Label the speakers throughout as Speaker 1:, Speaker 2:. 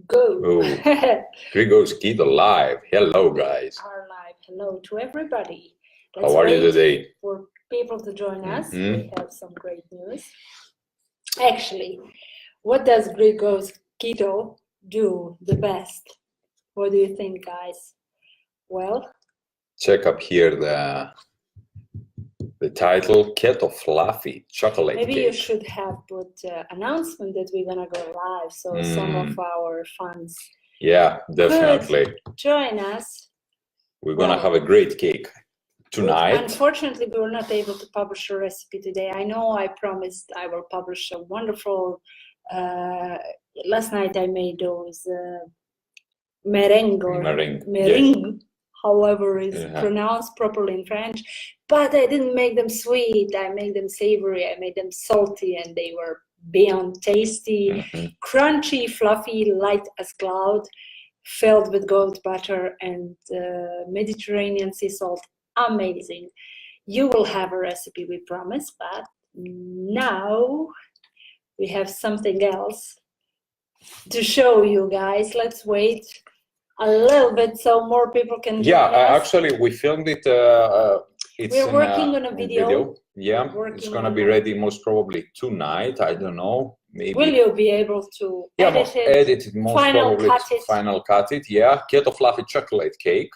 Speaker 1: Go.
Speaker 2: Oh, Greek Goes Keto live. Hello, guys.
Speaker 1: Our live hello to everybody.
Speaker 2: How are you today?
Speaker 1: For people to join us. We have some great news. Actually, what does Greek Goes Keto do the best? What do you think, guys? Well,
Speaker 2: check up here the title, Keto Fluffy Chocolate
Speaker 1: maybe
Speaker 2: Cake.
Speaker 1: You should have put announcement that we're gonna go live, so some of our fans
Speaker 2: definitely
Speaker 1: join us.
Speaker 2: We're gonna have a great cake tonight.
Speaker 1: Unfortunately, we were not able to publish a recipe today. I know I promised I will publish a wonderful last night I made those meringue. However is pronounced properly in French, but I didn't make them sweet. I made them savory, I made them salty, and they were beyond tasty, crunchy, fluffy, light as cloud, filled with gold butter and Mediterranean sea salt. Amazing. You will have a recipe, we promise, but now we have something else to show you guys. Let's wait a little bit so more people can join us.
Speaker 2: Actually we filmed it.
Speaker 1: We're working on a video.
Speaker 2: It's gonna be ready most probably tonight. I don't know, maybe.
Speaker 1: Will you be able to edit it?
Speaker 2: Most probably final cut it. Keto Fluffy Chocolate Cake.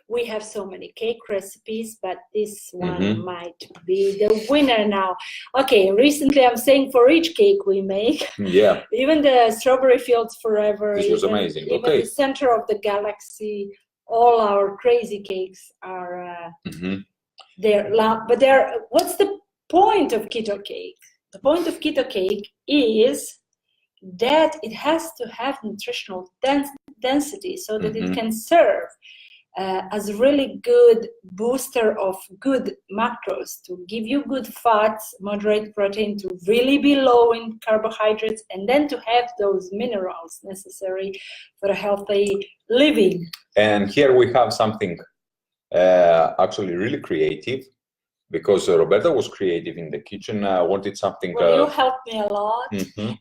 Speaker 1: We have so many cake recipes, but this one might be the winner now. Okay, recently I'm saying for each cake we make, even the Strawberry Fields Forever,
Speaker 2: this was amazing.
Speaker 1: Even the Center of the Galaxy, all our crazy cakes are there. But what's the point of keto cake? The point of keto cake is that it has to have nutritional density so that it can serve as a really good booster of good macros, to give you good fats, moderate protein, to really be low in carbohydrates, and then to have those minerals necessary for a healthy living.
Speaker 2: And here we have something actually really creative, because Roberta was creative in the kitchen, wanted something...
Speaker 1: Well, you helped me a lot,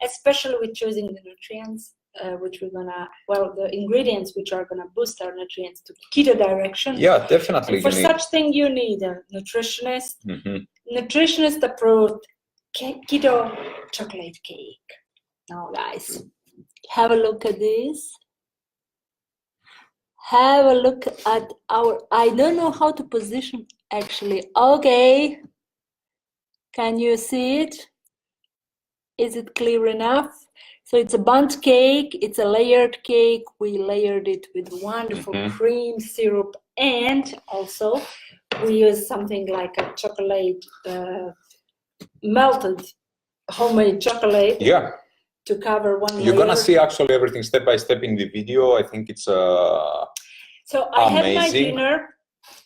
Speaker 1: especially with choosing the nutrients. Which we're gonna, the ingredients which are gonna boost our nutrients to keto direction.
Speaker 2: Yeah, definitely.
Speaker 1: And for such thing, you need a nutritionist. Nutritionist approved keto chocolate cake. Now, guys, have a look at this. Have a look at I don't know how to position actually. Okay, can you see it? Is it clear enough? So it's a bundt cake, it's a layered cake. We layered it with wonderful cream syrup, and also we use something like a chocolate, melted homemade chocolate to cover one layer.
Speaker 2: You're gonna see actually everything step by step in the video. I think it's
Speaker 1: so I have my dinner,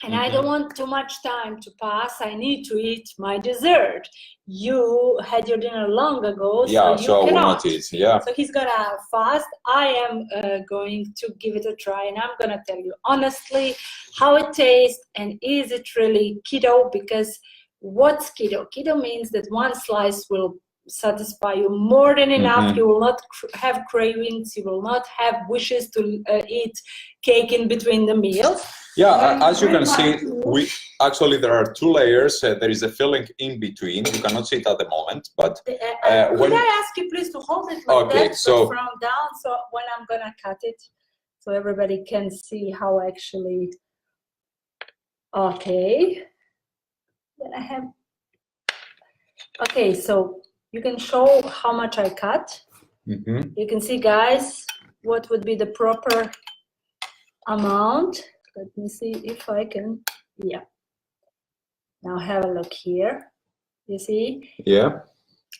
Speaker 1: and I don't want too much time to pass. I need to eat my dessert. You had your dinner long ago, so you cannot. So he's gonna fast. I am going to give it a try, and I'm gonna tell you honestly how it tastes, and is it really keto? Because what's keto? Keto means that one slice will satisfy you more than enough. You will not have cravings. You will not have wishes to eat cake in between the meals.
Speaker 2: As you can see, there are two layers. There is a filling in between. You cannot see it at the moment, but
Speaker 1: could I ask you please to hold it like that, so from down, so when I'm gonna cut it, so everybody can see how actually. Okay, then I have. Okay, so you can show how much I cut. You can see, guys, what would be the proper amount. Let me see if I can. Now have a look here. You see?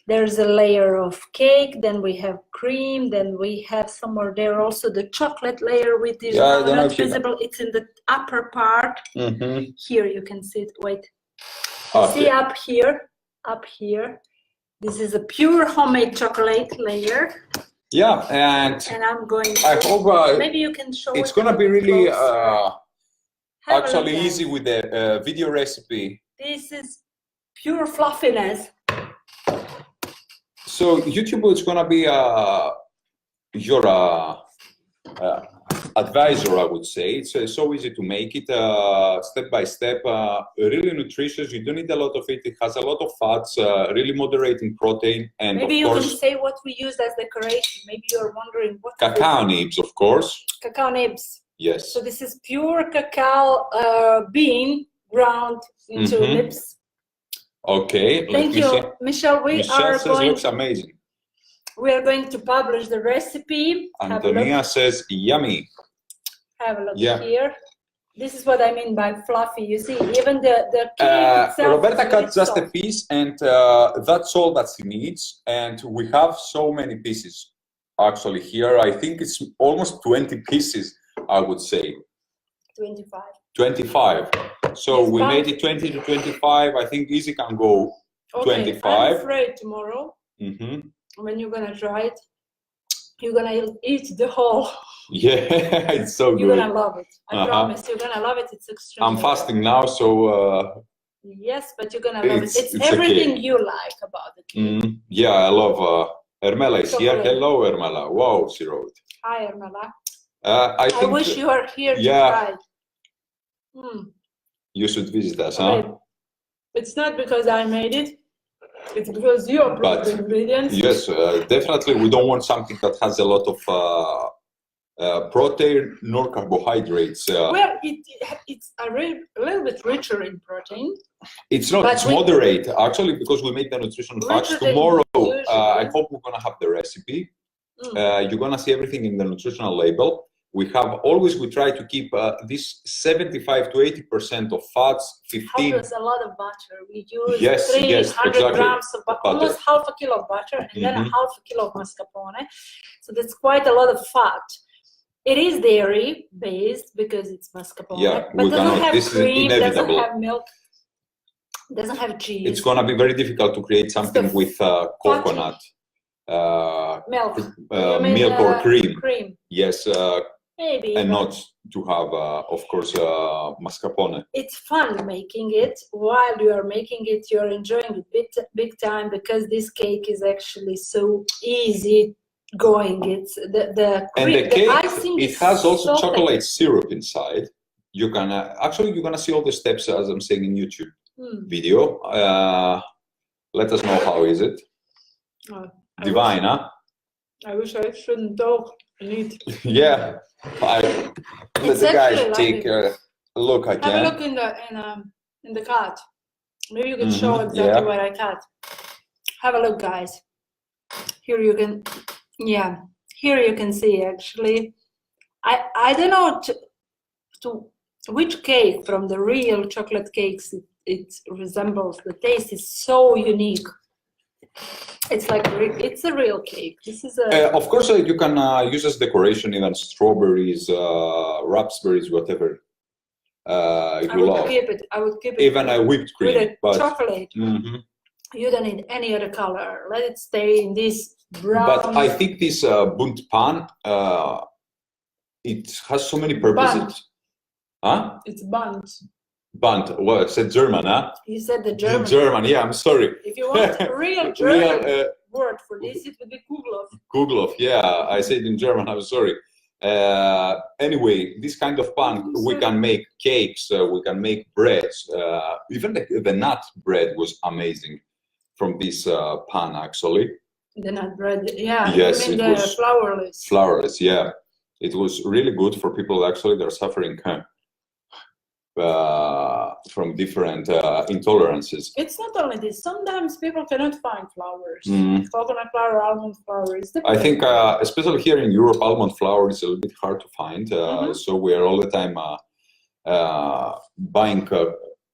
Speaker 1: There's a layer of cake, then we have cream, then we have somewhere there also the chocolate layer, which is not visible. It's in the upper part. Here you can see it. Wait. See up here. This is a pure homemade chocolate layer. And I'm going to,
Speaker 2: I hope
Speaker 1: maybe you can show
Speaker 2: it's gonna be really actually easy with the video recipe.
Speaker 1: This is pure fluffiness.
Speaker 2: So YouTube is gonna be your advisor, I would say. It's so easy to make it step by step, really nutritious. You don't need a lot of it. It has a lot of fats, really moderating protein, and
Speaker 1: maybe
Speaker 2: of
Speaker 1: you
Speaker 2: course,
Speaker 1: can say what we used as decoration. Maybe you're wondering what
Speaker 2: cacao nibs, of course.
Speaker 1: Cacao nibs.
Speaker 2: Yes.
Speaker 1: So this is pure cacao bean ground into nibs.
Speaker 2: Okay.
Speaker 1: Thank you, Michelle.
Speaker 2: Michelle says looks amazing.
Speaker 1: We are going to publish the recipe.
Speaker 2: Antonia says yummy.
Speaker 1: Have a look here. This is what I mean by fluffy. You see, even the cake itself.
Speaker 2: Roberta cut just a piece, and that's all that she needs. And we have so many pieces actually here. I think it's almost 20 pieces, I would say. 25. 25. So we made it 20 to 25. I think easy can go 25.
Speaker 1: I'm afraid tomorrow. When you're gonna try it, you're gonna eat the whole.
Speaker 2: Yeah, it's so good.
Speaker 1: You're gonna love it. I promise. You're gonna love it. It's extremely.
Speaker 2: I'm fasting now, so.
Speaker 1: Yes, but you're gonna love it. It's everything you like about it.
Speaker 2: Yeah, I love. Ermela is here. Hello, Ermela. Wow, she wrote.
Speaker 1: Hi, Ermela.
Speaker 2: I
Speaker 1: wish you were here to try it.
Speaker 2: You should visit us, huh?
Speaker 1: It's not because I made it. It's because you approved the ingredients.
Speaker 2: Yes, definitely. We don't want something that has a lot of protein nor carbohydrates.
Speaker 1: Well, it's a little bit richer in protein.
Speaker 2: It's not. It's moderate, actually, because we make the nutrition facts. Tomorrow, I hope we're going to have the recipe. You're going to see everything in the nutritional label. We try to keep this 75 to 80% of fats, 15.
Speaker 1: How does a lot of butter? We use 300 grams of butter, almost half a kilo of butter, and then a half a kilo of mascarpone. So that's quite a lot of fat. It is dairy based because it's mascarpone, but doesn't have cream, doesn't have milk, doesn't have cheese.
Speaker 2: It's going to be very difficult to create something with coconut
Speaker 1: milk
Speaker 2: or cream. Yes.
Speaker 1: Maybe,
Speaker 2: and not to have, of course, mascarpone.
Speaker 1: It's fun making it. While you are making it, you're enjoying it big time because this cake is actually so easy going. It's the cream,
Speaker 2: and the cake.
Speaker 1: Icing
Speaker 2: it has also chocolate syrup inside. You can actually you're gonna see all the steps as I'm saying in YouTube video. Let us know how is it. Divine, huh?
Speaker 1: I wish I shouldn't talk.
Speaker 2: Yeah, let the guys take a look again.
Speaker 1: Have a look in the cut. Maybe you can show exactly what I cut. Have a look, guys. Here you can, here you can see actually. I don't know to which cake from the real chocolate cakes it resembles. The taste is so unique. It's like it's a real cake. This is a.
Speaker 2: Of course, you can use as decoration even strawberries, raspberries, whatever you love.
Speaker 1: I would keep it.
Speaker 2: Even a whipped cream
Speaker 1: with chocolate. You don't need any other color. Let it stay in this brown.
Speaker 2: But I think this bunt pan, it has so many purposes.
Speaker 1: Bunt.
Speaker 2: Huh?
Speaker 1: It's bunt.
Speaker 2: Bunt. Well, I said German, huh?
Speaker 1: You said the German.
Speaker 2: German, yeah, I'm sorry.
Speaker 1: If you want a real German word for this, it would be Kugelhof.
Speaker 2: Kugelhof, yeah, I said in German, I'm sorry. Anyway, this kind of pan, we can make cakes, we can make breads. Even the nut bread was amazing from this pan, actually.
Speaker 1: The nut bread, yeah.
Speaker 2: Yes,
Speaker 1: it was flourless.
Speaker 2: Flourless, yeah. It was really good for people actually that are suffering from different intolerances.
Speaker 1: It's not only this. Sometimes people cannot find flours. Coconut flour, almond flour.
Speaker 2: I think, especially here in Europe, almond flour is a little bit hard to find. So we are all the time buying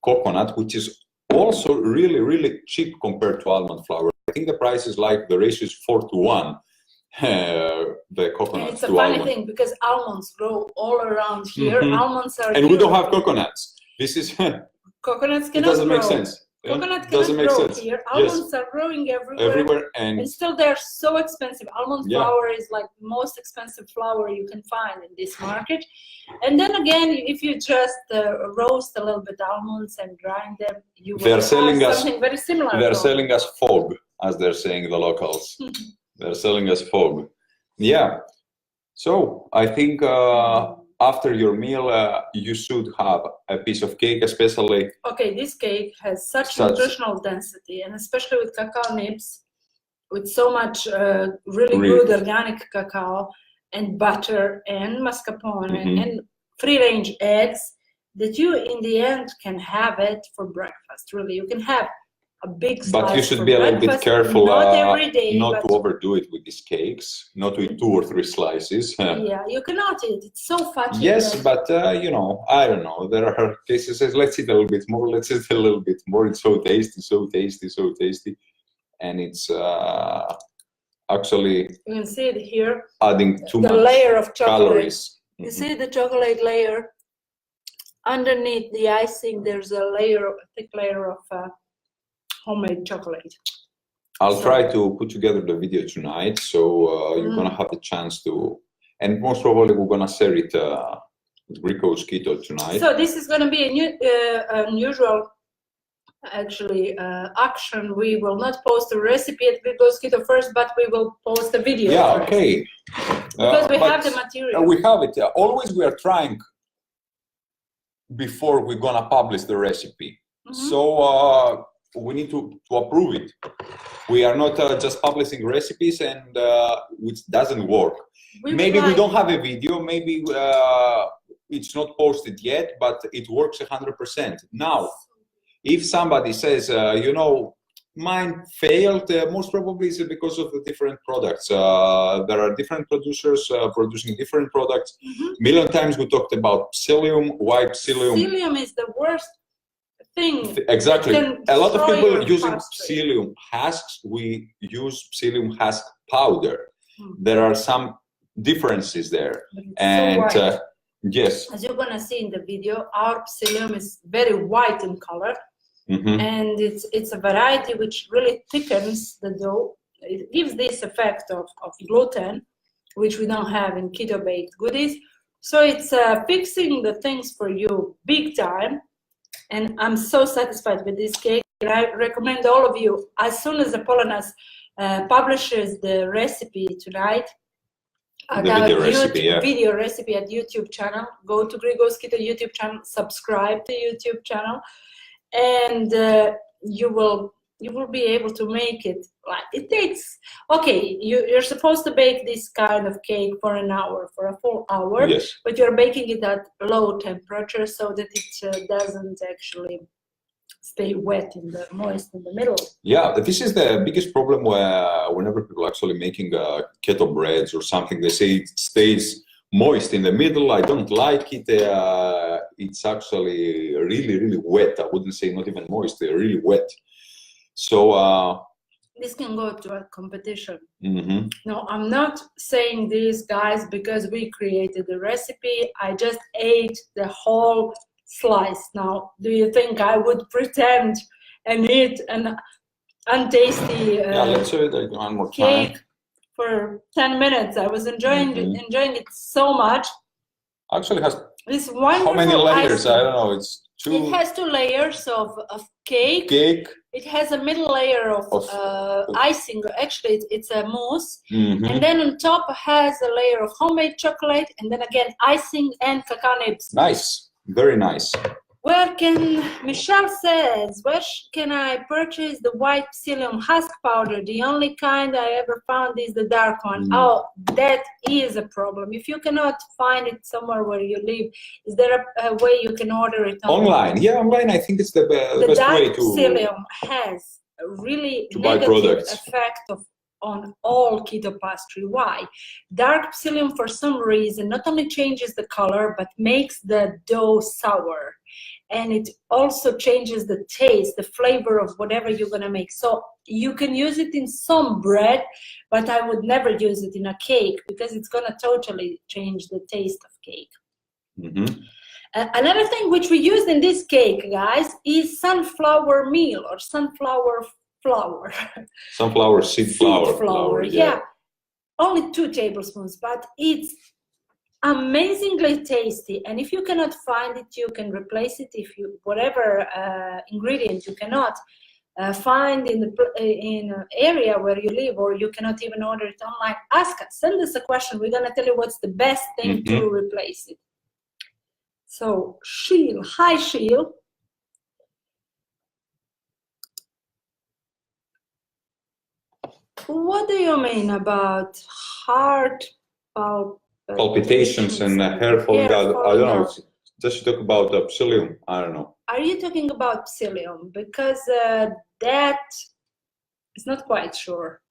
Speaker 2: coconut, which is also really, really cheap compared to almond flour. I think the price is like the ratio is 4 to 1. The coconuts.
Speaker 1: It's a funny thing because almonds grow all around here. Almonds are.
Speaker 2: And we don't have coconuts. This is.
Speaker 1: Coconuts cannot grow.
Speaker 2: It doesn't make sense.
Speaker 1: Coconut cannot grow here. Almonds are growing everywhere. And still they're so expensive. Almond flour is like the most expensive flour you can find in this market. And then again, if you just roast a little bit almonds and grind them, you will have something very similar.
Speaker 2: They're selling us fog, as they're saying the locals. They're selling us fog. Yeah. So I think after your meal, you should have a piece of cake, especially.
Speaker 1: Okay, this cake has such nutritional density, and especially with cacao nibs, with so much really good organic cacao and butter and mascarpone and free-range eggs, that you in the end can have it for breakfast. Really, you can have a big slice.
Speaker 2: But you should be a little bit careful
Speaker 1: not every day,
Speaker 2: not to overdo it with these cakes, not to eat 2 or 3 slices.
Speaker 1: Yeah, you cannot eat. It's so fatty.
Speaker 2: Yes, but you know, I don't know. There are cases that let's eat a little bit more, let's eat a little bit more. It's so tasty, so tasty, so tasty. And it's actually,
Speaker 1: you can see it here,
Speaker 2: adding too much
Speaker 1: layer of chocolate.
Speaker 2: Calories.
Speaker 1: You see the chocolate layer? Underneath the icing, there's a layer, a thick layer of homemade chocolate.
Speaker 2: I'll try to put together the video tonight, so you're gonna have the chance to, and most probably we're gonna share it with Greek Goes Keto tonight.
Speaker 1: So this is gonna be a new, unusual, actually, action. We will not post a recipe at Greek Goes Keto first, but we will post a video.
Speaker 2: Yeah,
Speaker 1: first.
Speaker 2: okay.
Speaker 1: Because we have the material.
Speaker 2: We have it. Always we are trying before we're gonna publish the recipe. So we need to approve it. We are not just publishing recipes and which doesn't work. Maybe we don't have a video, maybe it's not posted yet, but it works 100%. Now, if somebody says, you know, mine failed, most probably it's because of the different products. There are different producers producing different products. Million times we talked about psyllium, white psyllium.
Speaker 1: Psyllium is the worst thing.
Speaker 2: Exactly. A lot of people using psyllium husks. We use psyllium husk powder. There are some differences there. And
Speaker 1: so
Speaker 2: yes.
Speaker 1: As you're gonna see in the video, our psyllium is very white in color. And it's a variety which really thickens the dough. It gives this effect of gluten, which we don't have in keto baked goodies. So it's fixing the things for you big time. And I'm so satisfied with this cake. And I recommend all of you, as soon as Apollonas publishes the recipe tonight, video recipe at YouTube channel, go to Greek Goes Keto YouTube channel, subscribe to YouTube channel, and you will be able to make it. Like it takes, okay, you're supposed to bake this kind of cake for an hour, for a full hour, but you're baking it at low temperature so that it doesn't actually stay wet moist in the middle. Yeah,
Speaker 2: this is the biggest problem whenever people are actually making keto breads or something, they say it stays moist in the middle. I don't like it. It's actually really, really wet. I wouldn't say not even moist, they're really wet. So
Speaker 1: this can go to a competition. No, I'm not saying this, guys, because we created the recipe. I just ate the whole slice. Now, do you think I would pretend and eat an untasty
Speaker 2: let's show it one more
Speaker 1: cake
Speaker 2: time.
Speaker 1: For 10 minutes? I was enjoying it so much.
Speaker 2: Actually has
Speaker 1: this wonderful
Speaker 2: how many layers?
Speaker 1: icing.
Speaker 2: I don't know. It's 2.
Speaker 1: It has 2 layers of cake. It has a middle layer of icing. Actually, it's a mousse. And then on top has a layer of homemade chocolate, and then again icing and cacao nibs.
Speaker 2: Nice, very nice.
Speaker 1: Where can, Michelle says, where can I purchase the white psyllium husk powder? The only kind I ever found is the dark one. Oh, that is a problem. If you cannot find it somewhere where you live, is there a way you can order it online?
Speaker 2: Yeah, online I think it's the best way to...
Speaker 1: The dark psyllium has a really negative effect on all keto pastry. Why? Dark psyllium, for some reason, not only changes the color, but makes the dough sour. And it also changes the taste, the flavor of whatever you're gonna make. So you can use it in some bread, but I would never use it in a cake because it's gonna totally change the taste of cake. Another thing which we used in this cake, guys, is sunflower meal or sunflower flour.
Speaker 2: Sunflower seed flour.
Speaker 1: Yeah. Only 2 tablespoons, but it's amazingly tasty. And if you cannot find it, you can replace it if you whatever ingredient you cannot. find in an area where you live, or you cannot even order it online, ask us. Send us a question. We're going to tell you what's the best thing to replace it. So, Sheil. Hi, Sheil. What do you mean about heart
Speaker 2: palpitations and hair falling out? I don't know. Does she talk about psyllium? I don't know.
Speaker 1: Are you talking about psyllium? Because that is not quite sure.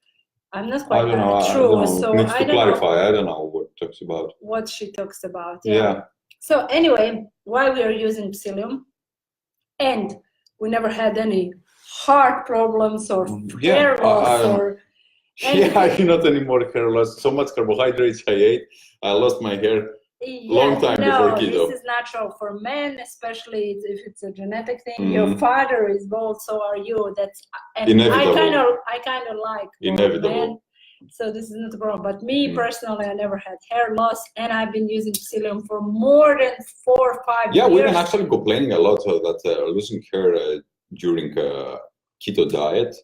Speaker 1: I'm not quite sure.
Speaker 2: I don't know. So needs to clarify. I don't know what she talks about.
Speaker 1: What she talks about. Yeah. So anyway, why we are using psyllium, and we never had any heart problems or hair loss or anything.
Speaker 2: I do not anymore hair loss. So much carbohydrates I ate, I lost my hair long time before keto.
Speaker 1: This is natural for men, especially if it's a genetic thing. Your father is bald, so are you. That's
Speaker 2: inevitable.
Speaker 1: I kind of like
Speaker 2: inevitable.
Speaker 1: Men, so this is not a problem. But me personally, I never had hair loss, and I've been using psyllium for more than 4 or 5 years.
Speaker 2: Yeah, we've been actually complaining a lot that losing hair during keto diet.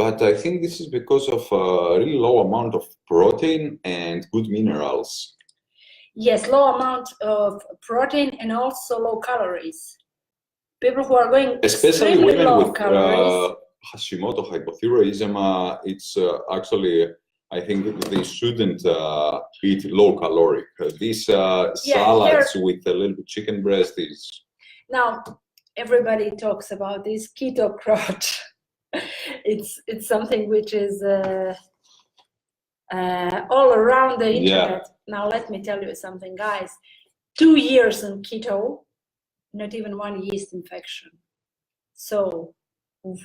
Speaker 2: But I think this is because of a really low amount of protein and good minerals.
Speaker 1: Yes, low amount of protein and also low calories. People who are going
Speaker 2: especially women
Speaker 1: low
Speaker 2: with
Speaker 1: calories.
Speaker 2: Hashimoto hypothyroidism, it's actually, I think they shouldn't eat low caloric. These salads with a little bit chicken breast is...
Speaker 1: Now, everybody talks about this keto crotch. It's something which is all around the internet. Now let me tell you something, guys. 2 years in keto, not even one yeast infection. So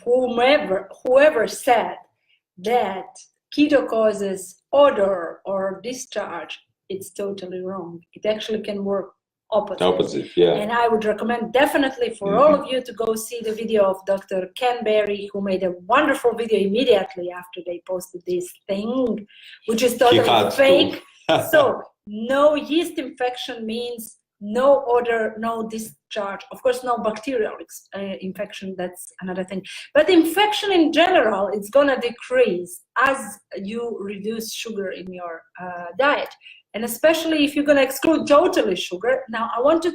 Speaker 1: whoever said that keto causes odor or discharge, it's totally wrong. It actually can work opposite. And I would recommend definitely for all of you to go see the video of Dr. Ken Berry, who made a wonderful video immediately after they posted this thing, which is totally fake. So no yeast infection means no odor, no discharge. Of course, no bacterial infection, that's another thing. But infection in general, it's gonna decrease as you reduce sugar in your diet. And especially if you're going to exclude totally sugar. Now, I want to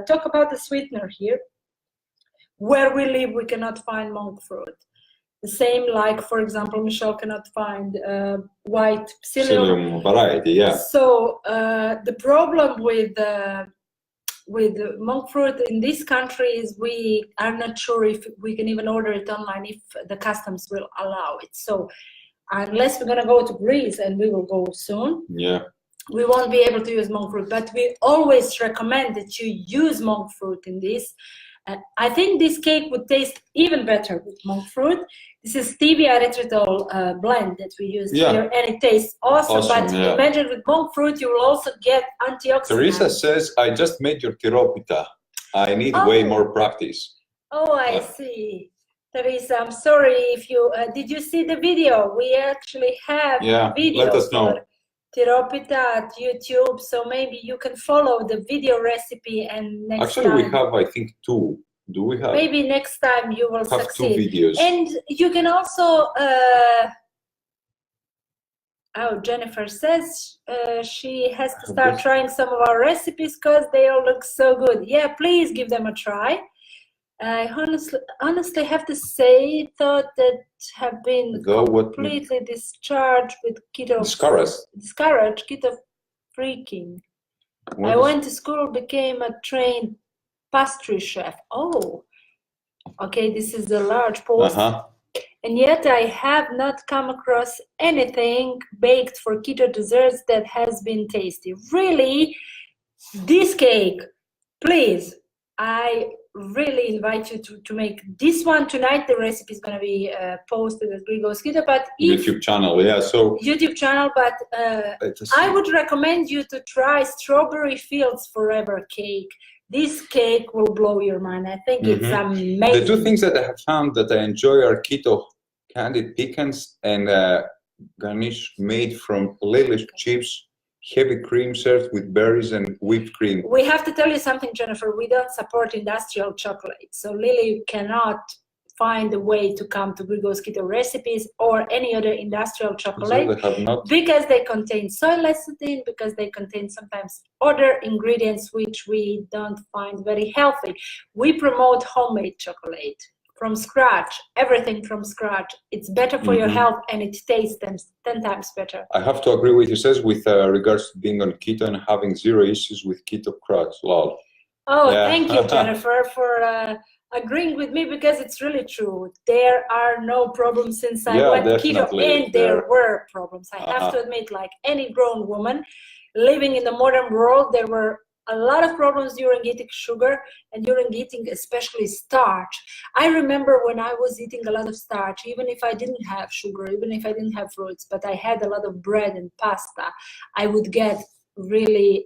Speaker 1: talk about the sweetener here. Where we live, we cannot find monk fruit. The same like, for example, Michelle cannot find white psyllium
Speaker 2: variety,
Speaker 1: So the problem with monk fruit in this country is we are not sure if we can even order it online, if the customs will allow it. So unless we're going to go to Greece, and we will go soon. We won't be able to use monk fruit, but we always recommend that you use monk fruit in this. I think this cake would taste even better with monk fruit. This is stevia erythritol blend that we use here, and it tastes awesome. But imagine with monk fruit, you will also get antioxidants.
Speaker 2: Teresa says, I just made your tiropita. I need way more practice.
Speaker 1: Oh, I see. Teresa, I'm sorry if you, did you see the video? We actually have video.
Speaker 2: Let us know.
Speaker 1: Tiropita at YouTube, so maybe you can follow the video recipe, and next time.
Speaker 2: We have, I think, 2. Do we have?
Speaker 1: Maybe next time you will succeed.
Speaker 2: 2 videos.
Speaker 1: And you can also, Jennifer says she has to start trying some of our recipes because they all look so good. Yeah, please give them a try. I honestly have to say, thought that have been completely discharged with keto. Discouraged, keto freaking. I went to school, became a trained pastry chef. Oh, okay, this is a large post. And yet I have not come across anything baked for keto desserts that has been tasty. Really, this cake, please, I really invite you to make this one tonight. The recipe is going to be posted at Greek Goes Keto, but
Speaker 2: YouTube channel,
Speaker 1: YouTube channel. But I would recommend you to try Strawberry Fields Forever cake. This cake will blow your mind. I think it's amazing.
Speaker 2: The 2 things that I have found that I enjoy are keto candied pecans and garnish made from Lily's chips. Heavy cream served with berries and whipped cream.
Speaker 1: We have to tell you something, Jennifer. We don't support industrial chocolate. So Lily cannot find a way to come to Greek Goes Keto recipes or any other industrial chocolate,
Speaker 2: they have not.
Speaker 1: because they contain soy lecithin, because they contain sometimes other ingredients which we don't find very healthy. We promote homemade chocolate from scratch, everything from scratch. It's better for your health, and it tastes 10 times better.
Speaker 2: I have to agree with you, says, with regards to being on keto and having zero issues with keto crutch. Lol.
Speaker 1: Oh, yeah. Thank you, Jennifer, for agreeing with me, because it's really true. There are no problems since I went keto, and there were problems. I have to admit, like any grown woman living in the modern world, there were a lot of problems during eating sugar and during eating especially starch. I remember when I was eating a lot of starch, even if I didn't have sugar, even if I didn't have fruits, but I had a lot of bread and pasta, I would get really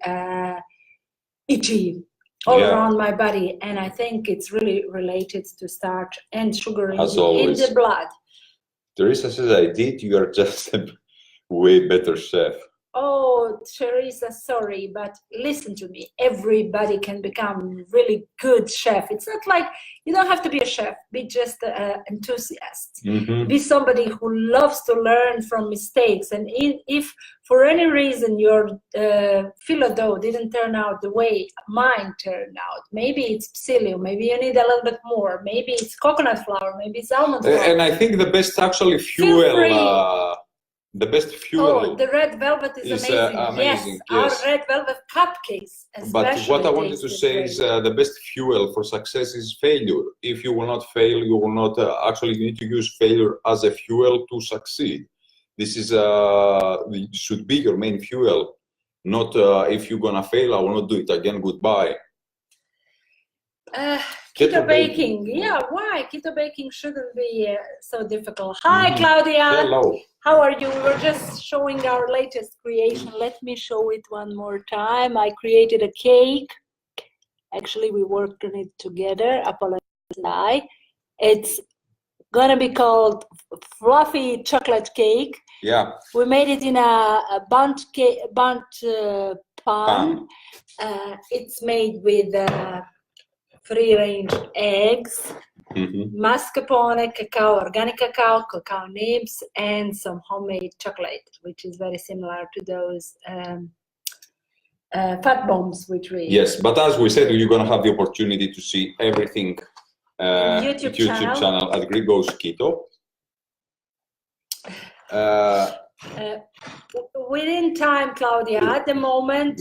Speaker 1: itchy all around my body, and I think it's really related to starch and sugar in the blood.
Speaker 2: Teresa says, I did, you are just a way better chef.
Speaker 1: Oh, Teresa, sorry, but listen to me. Everybody can become really good chef. It's not like you don't have to be a chef. Be just an enthusiast. Be somebody who loves to learn from mistakes. And if for any reason your phyllo dough didn't turn out the way mine turned out, maybe it's psyllium, maybe you need a little bit more, maybe it's coconut flour, maybe it's almond flour.
Speaker 2: And I think the best actually fuel. The best fuel.
Speaker 1: Oh, the red velvet is amazing. Yes, our red velvet cupcakes.
Speaker 2: But what I wanted to say is the best fuel for success is failure. If you will not fail, you will not actually need to use failure as a fuel to succeed. This is should be your main fuel, not if you're gonna fail, I will not do it again. Goodbye.
Speaker 1: Keto baking. Yeah, why? Keto baking shouldn't be so difficult. Hi, Claudia.
Speaker 2: Hello.
Speaker 1: How are you? We were just showing our latest creation. Let me show it one more time. I created a cake. Actually, we worked on it together, Apollo and I. It's gonna be called Fluffy Chocolate Cake.
Speaker 2: Yeah.
Speaker 1: We made it in a burnt pan. It's made with free-range eggs, mascarpone, cacao, organic cacao, cacao nibs, and some homemade chocolate, which is very similar to those fat bombs which we...
Speaker 2: Yes, but as we said, you're going to have the opportunity to see everything
Speaker 1: YouTube
Speaker 2: channel at Greek Goes Keto.
Speaker 1: Within time, Claudia, at the moment,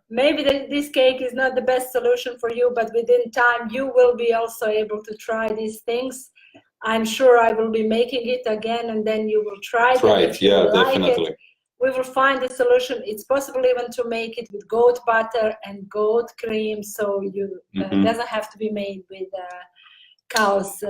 Speaker 1: maybe this cake is not the best solution for you, but within time you will be also able to try these things. I'm sure I will be making it again, and then you will try it.
Speaker 2: Yeah, definitely.
Speaker 1: We will find a solution. It's possible even to make it with goat butter and goat cream, so you doesn't have to be made with cow's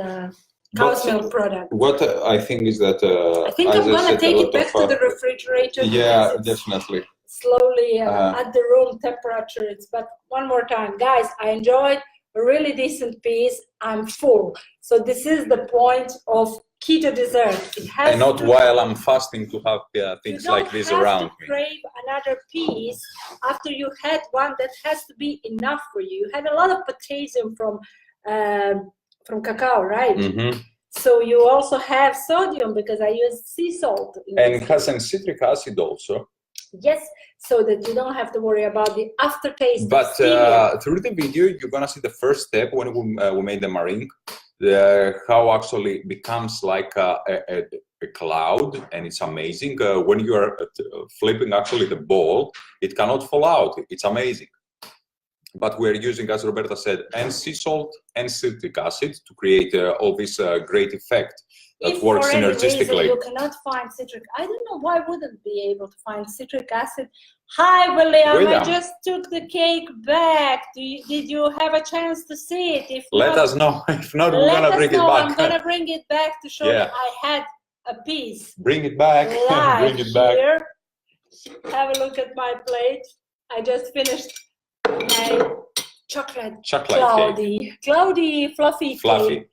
Speaker 1: milk product.
Speaker 2: What I think is that
Speaker 1: I think I'm gonna take it back to the refrigerator.
Speaker 2: Yeah, definitely.
Speaker 1: Slowly at the room temperature. But one more time, guys, I enjoyed a really decent piece. I'm full. So this is the point of keto dessert. It has
Speaker 2: and not while I'm fasting to have things like this around me.
Speaker 1: You don't have to crave another piece after you had one. That has to be enough for you. You had a lot of potassium from cacao, right? So you also have sodium because I use sea salt.
Speaker 2: And it has some citric acid also.
Speaker 1: Yes, so that you don't have to worry about the aftertaste.
Speaker 2: But through the video, you're gonna see the first step when we made the meringue, how actually it becomes like a cloud, and it's amazing. When you are flipping actually the ball, it cannot fall out. It's amazing. But we're using, as Roberta said, and sea salt and citric acid to create all this great effect that works synergistically.
Speaker 1: If for any reason you cannot find citric, I don't know why wouldn't be able to find citric acid. Hi, William. I just took the cake back. Did you have a chance to see it? If
Speaker 2: let us know. If not, we're gonna bring it back.
Speaker 1: I'm gonna bring it back to show you I had a piece.
Speaker 2: Bring it back. Bring it back.
Speaker 1: Here. Have a look at my plate. I just finished my chocolate cloudy, fluffy cake.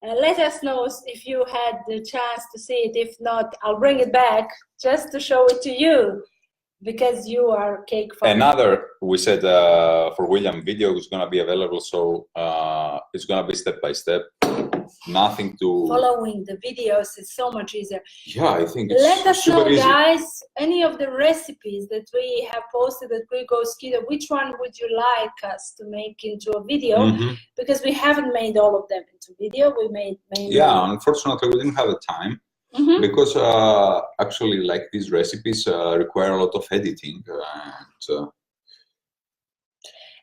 Speaker 1: Let us know if you had the chance to see it. If not, I'll bring it back just to show it to you, because you are cake fan.
Speaker 2: Another, we said for William, video is going to be available, so it's going to be step by step. nothing to...
Speaker 1: Following the videos is so much easier.
Speaker 2: Yeah, I think it's
Speaker 1: Let us
Speaker 2: super
Speaker 1: know,
Speaker 2: easy.
Speaker 1: guys, any of the recipes that we have posted at Greek Goes Keto, which one would you like us to make into a video? Because we haven't made all of them into video. We made mainly...
Speaker 2: Yeah, unfortunately, we didn't have the time. Because actually, like, these recipes require a lot of editing. And,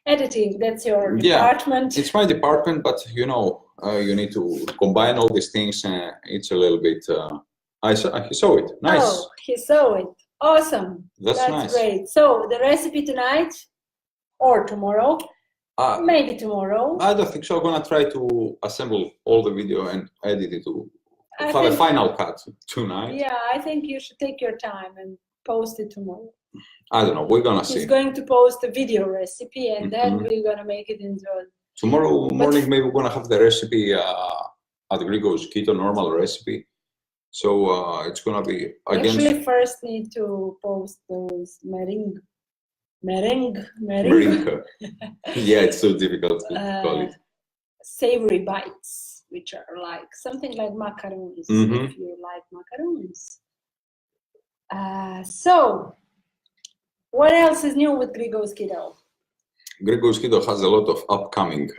Speaker 1: editing, that's your department.
Speaker 2: Yeah, it's my department, but you know, you need to combine all these things. It's a little bit... he saw it. Nice.
Speaker 1: Oh, he saw it. Awesome.
Speaker 2: That's nice.
Speaker 1: Great. So the recipe tonight or tomorrow? Maybe tomorrow.
Speaker 2: I don't think so. I'm gonna try to assemble all the video and edit it to have a final cut tonight.
Speaker 1: Yeah, I think you should take your time and post it tomorrow.
Speaker 2: I don't know. We're gonna see.
Speaker 1: He's going to post a video recipe, and then we're gonna make it into a...
Speaker 2: Tomorrow morning, maybe we're gonna have the recipe at Greek Goes Keto, normal recipe. So it's gonna be against...
Speaker 1: Actually, first need to post those meringue.
Speaker 2: Yeah, it's so difficult to call it.
Speaker 1: Savory bites, which are like something like macaroons, if you like macaroons. So, what else is new with Greek Goes Keto?
Speaker 2: Greek Goes Keto has a lot of upcoming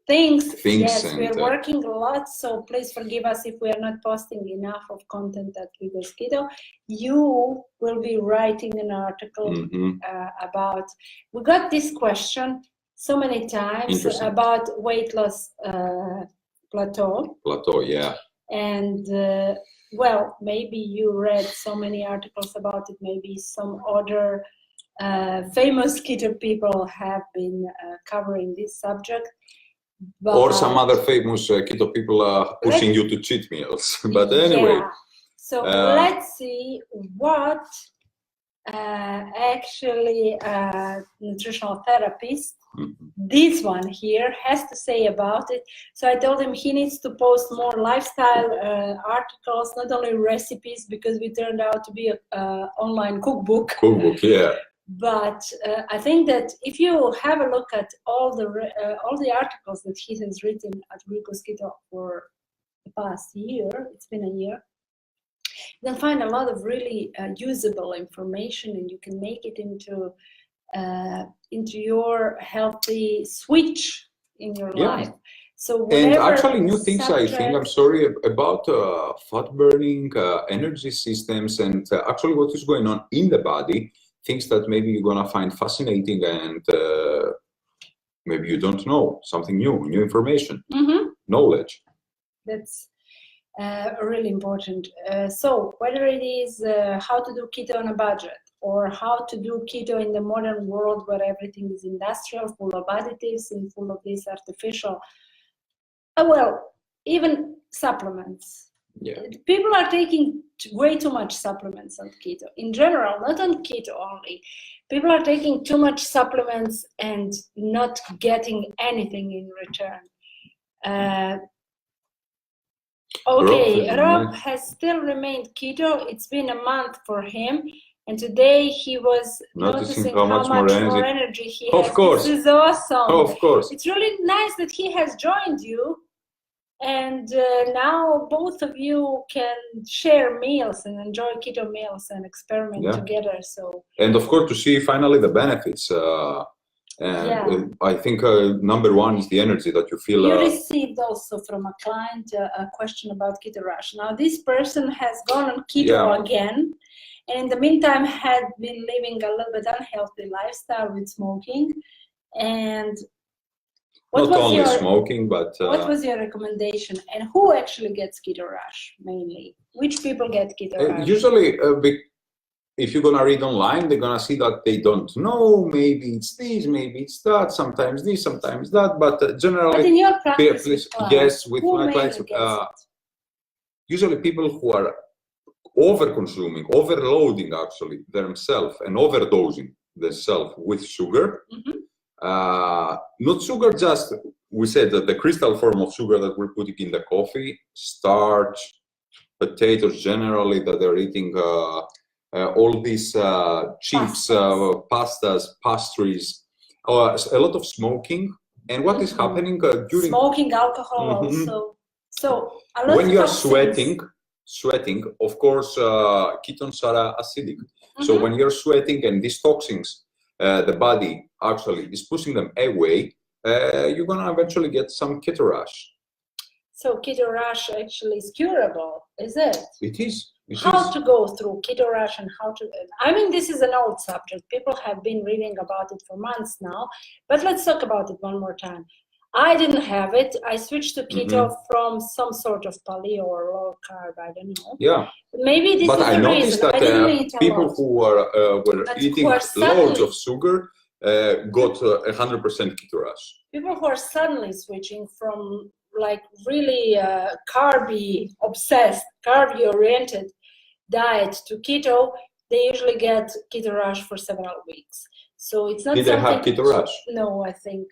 Speaker 1: things. Yes,
Speaker 2: and,
Speaker 1: we're working a lot, so please forgive us if we are not posting enough of content at Greek Goes Keto. You will be writing an article about... We got this question so many times about weight loss plateau.
Speaker 2: Plateau, yeah.
Speaker 1: And well, maybe you read so many articles about it. Maybe some other famous keto people have been covering this subject. But,
Speaker 2: or some other famous keto people are pushing you to cheat meals. But anyway.
Speaker 1: Yeah. So let's see what actually nutritional therapist, this one here, has to say about it. So I told him he needs to post more lifestyle articles, not only recipes, because we turned out to be an online cookbook.
Speaker 2: Cookbook, yeah.
Speaker 1: But I think that if you have a look at all the articles that he has written at Greek Goes Keto for the past year, it's been a year, you'll find a lot of really usable information, and you can make it into your healthy switch in your life. So
Speaker 2: and actually new things, I think, I'm sorry, about fat burning, energy systems, and actually what is going on in the body. Things that maybe you're gonna find fascinating, and maybe you don't know, something new information, knowledge.
Speaker 1: That's really important. So whether it is how to do keto on a budget, or how to do keto in the modern world where everything is industrial, full of additives and full of this artificial, well, even supplements.
Speaker 2: Yeah.
Speaker 1: People are taking way too much supplements on keto. In general, not on keto only. People are taking too much supplements and not getting anything in return. Rob has still remained keto. It's been a month for him. And today he was noticing how much more energy he has. Of course. This is awesome.
Speaker 2: Of course.
Speaker 1: It's really nice that he has joined you. And now both of you can share meals and enjoy keto meals and experiment together. So,
Speaker 2: and of course, to see finally the benefits. I think number one is the energy that you feel.
Speaker 1: You received also from a client a question about keto rush. Now this person has gone on keto again, and in the meantime had been living a little bit unhealthy lifestyle with smoking. And
Speaker 2: not only smoking, but
Speaker 1: what was your recommendation, and who actually gets keto rush mainly? Which people get keto rush?
Speaker 2: Usually, if you're gonna read online, they're gonna see that they don't know. Maybe it's this, maybe it's that. Sometimes this, sometimes that. But generally,
Speaker 1: but in your practice,
Speaker 2: yes, with my clients, usually people who are over-consuming, overloading actually themselves, and overdosing themselves with sugar. Not sugar, just, we said that the crystal form of sugar that we're putting in the coffee, starch, potatoes generally that they're eating, all these chips, pastas, pastries, a lot of smoking. And what is happening during...
Speaker 1: Smoking, alcohol also. So
Speaker 2: when you're sweating, of course, ketones are acidic. So when you're sweating and these toxins, the body actually is pushing them away, you're gonna eventually get some keto rash.
Speaker 1: So keto rash actually is curable, is it?
Speaker 2: It is.
Speaker 1: How to go through keto rash and how to, I mean, this is an old subject. People have been reading about it for months now, but let's talk about it one more time. I didn't have it. I switched to keto from some sort of paleo or low carb, I don't know.
Speaker 2: Yeah.
Speaker 1: Maybe this is
Speaker 2: I
Speaker 1: the
Speaker 2: noticed
Speaker 1: reason.
Speaker 2: that people who were eating loads of sugar got 100% keto rash.
Speaker 1: People who are suddenly switching from like really carby obsessed, carby oriented diet to keto, they usually get keto rash for several weeks. So it's not.
Speaker 2: Did they have keto rash?
Speaker 1: No, I think.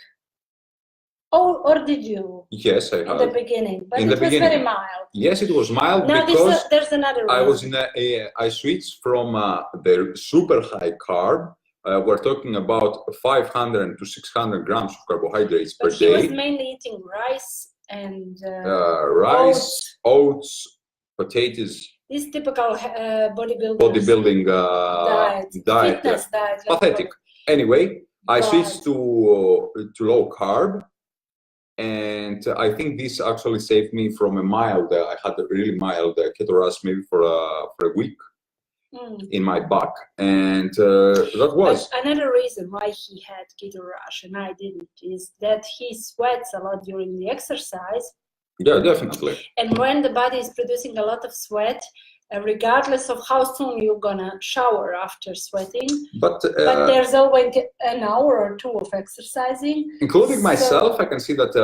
Speaker 1: Oh, or did you?
Speaker 2: Yes, I had.
Speaker 1: In the beginning, but it was very mild.
Speaker 2: Yes, it was mild
Speaker 1: now
Speaker 2: because
Speaker 1: there's another reason.
Speaker 2: I switched from the super high carb. We're talking about 500 to 600 grams of carbohydrates per day.
Speaker 1: He was mainly eating rice and
Speaker 2: oats, potatoes.
Speaker 1: This typical bodybuilding diet. Fitness diet.
Speaker 2: Pathetic. Anyway, I switched to low carb. And I think this actually saved me from a mild, I had a really mild keto rash maybe for a week in my back. And that was.
Speaker 1: But another reason why he had keto rash and I didn't is that he sweats a lot during the exercise.
Speaker 2: Yeah, definitely.
Speaker 1: And when the body is producing a lot of sweat, regardless of how soon you're gonna shower after sweating, but there's always an hour or two of exercising.
Speaker 2: Including myself, I can see that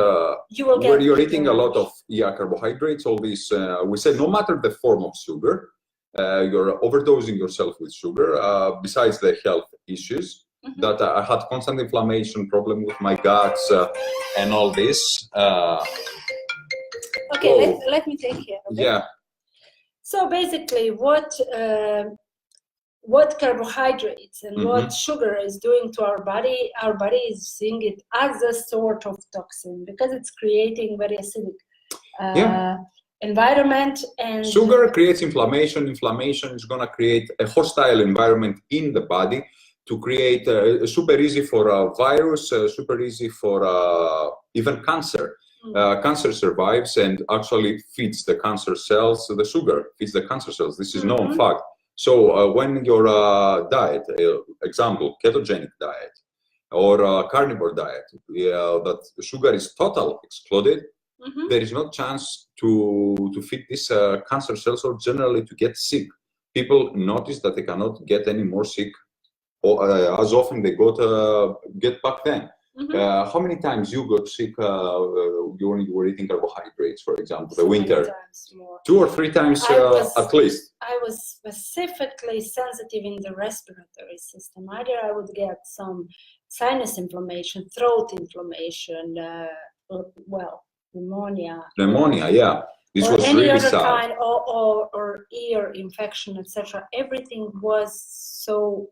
Speaker 2: when you're eating a lot of carbohydrates, all these, we say no matter the form of sugar, you're overdosing yourself with sugar, besides the health issues, that I had constant inflammation, problem with my guts, and all this.
Speaker 1: Okay, let me take care of it.
Speaker 2: Yeah.
Speaker 1: So basically, what carbohydrates and what sugar is doing to our body is seeing it as a sort of toxin because it's creating very acidic environment. And
Speaker 2: sugar creates inflammation. Inflammation is going to create a hostile environment in the body to create super easy for a virus, super easy for even cancer. Cancer survives and actually feeds the cancer cells. So the sugar feeds the cancer cells. This is known fact. So when your diet, example, ketogenic diet or carnivore diet, that sugar is totally excluded, there is no chance to feed these cancer cells or generally to get sick. People notice that they cannot get any more sick as often they get back then. How many times you got sick when you were eating carbohydrates, for example, the winter? 2 or 3 times at least.
Speaker 1: I was specifically sensitive in the respiratory system. Either I would get some sinus inflammation, throat inflammation, pneumonia.
Speaker 2: Pneumonia, yeah. This
Speaker 1: or
Speaker 2: was
Speaker 1: any
Speaker 2: really
Speaker 1: other
Speaker 2: sad.
Speaker 1: kind, or ear infection, etc. Everything was so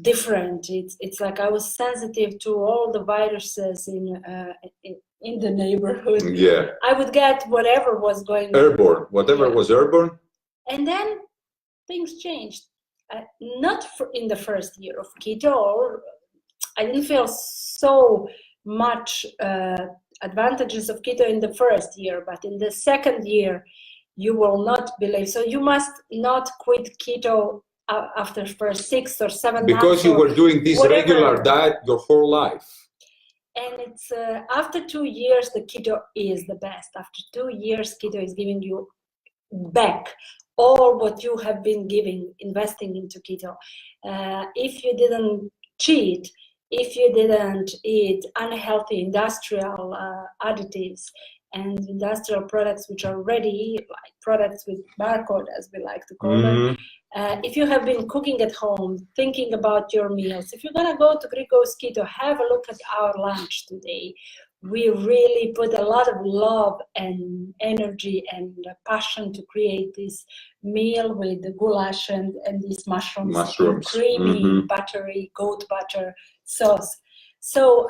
Speaker 1: different. It's like I was sensitive to all the viruses in the neighborhood.
Speaker 2: Yeah.
Speaker 1: I would get whatever was going
Speaker 2: airborne, whatever was airborne.
Speaker 1: And then things changed. Not in the first year of keto. I didn't feel so much advantages of keto in the first year, but in the second year, you will not believe. So you must not quit keto after first 6 or 7 months.
Speaker 2: Because you were doing this regular diet your whole life.
Speaker 1: And it's after 2 years, the keto is the best. After 2 years, keto is giving you back all what you have been investing into keto. If you didn't cheat, if you didn't eat unhealthy industrial additives and industrial products which are ready, like products with barcode, as we like to call them, if you have been cooking at home, thinking about your meals, if you're going to go to Greek Goes Keto, have a look at our lunch today. We really put a lot of love and energy and passion to create this meal with the goulash and these mushrooms. And creamy, buttery, goat butter sauce. So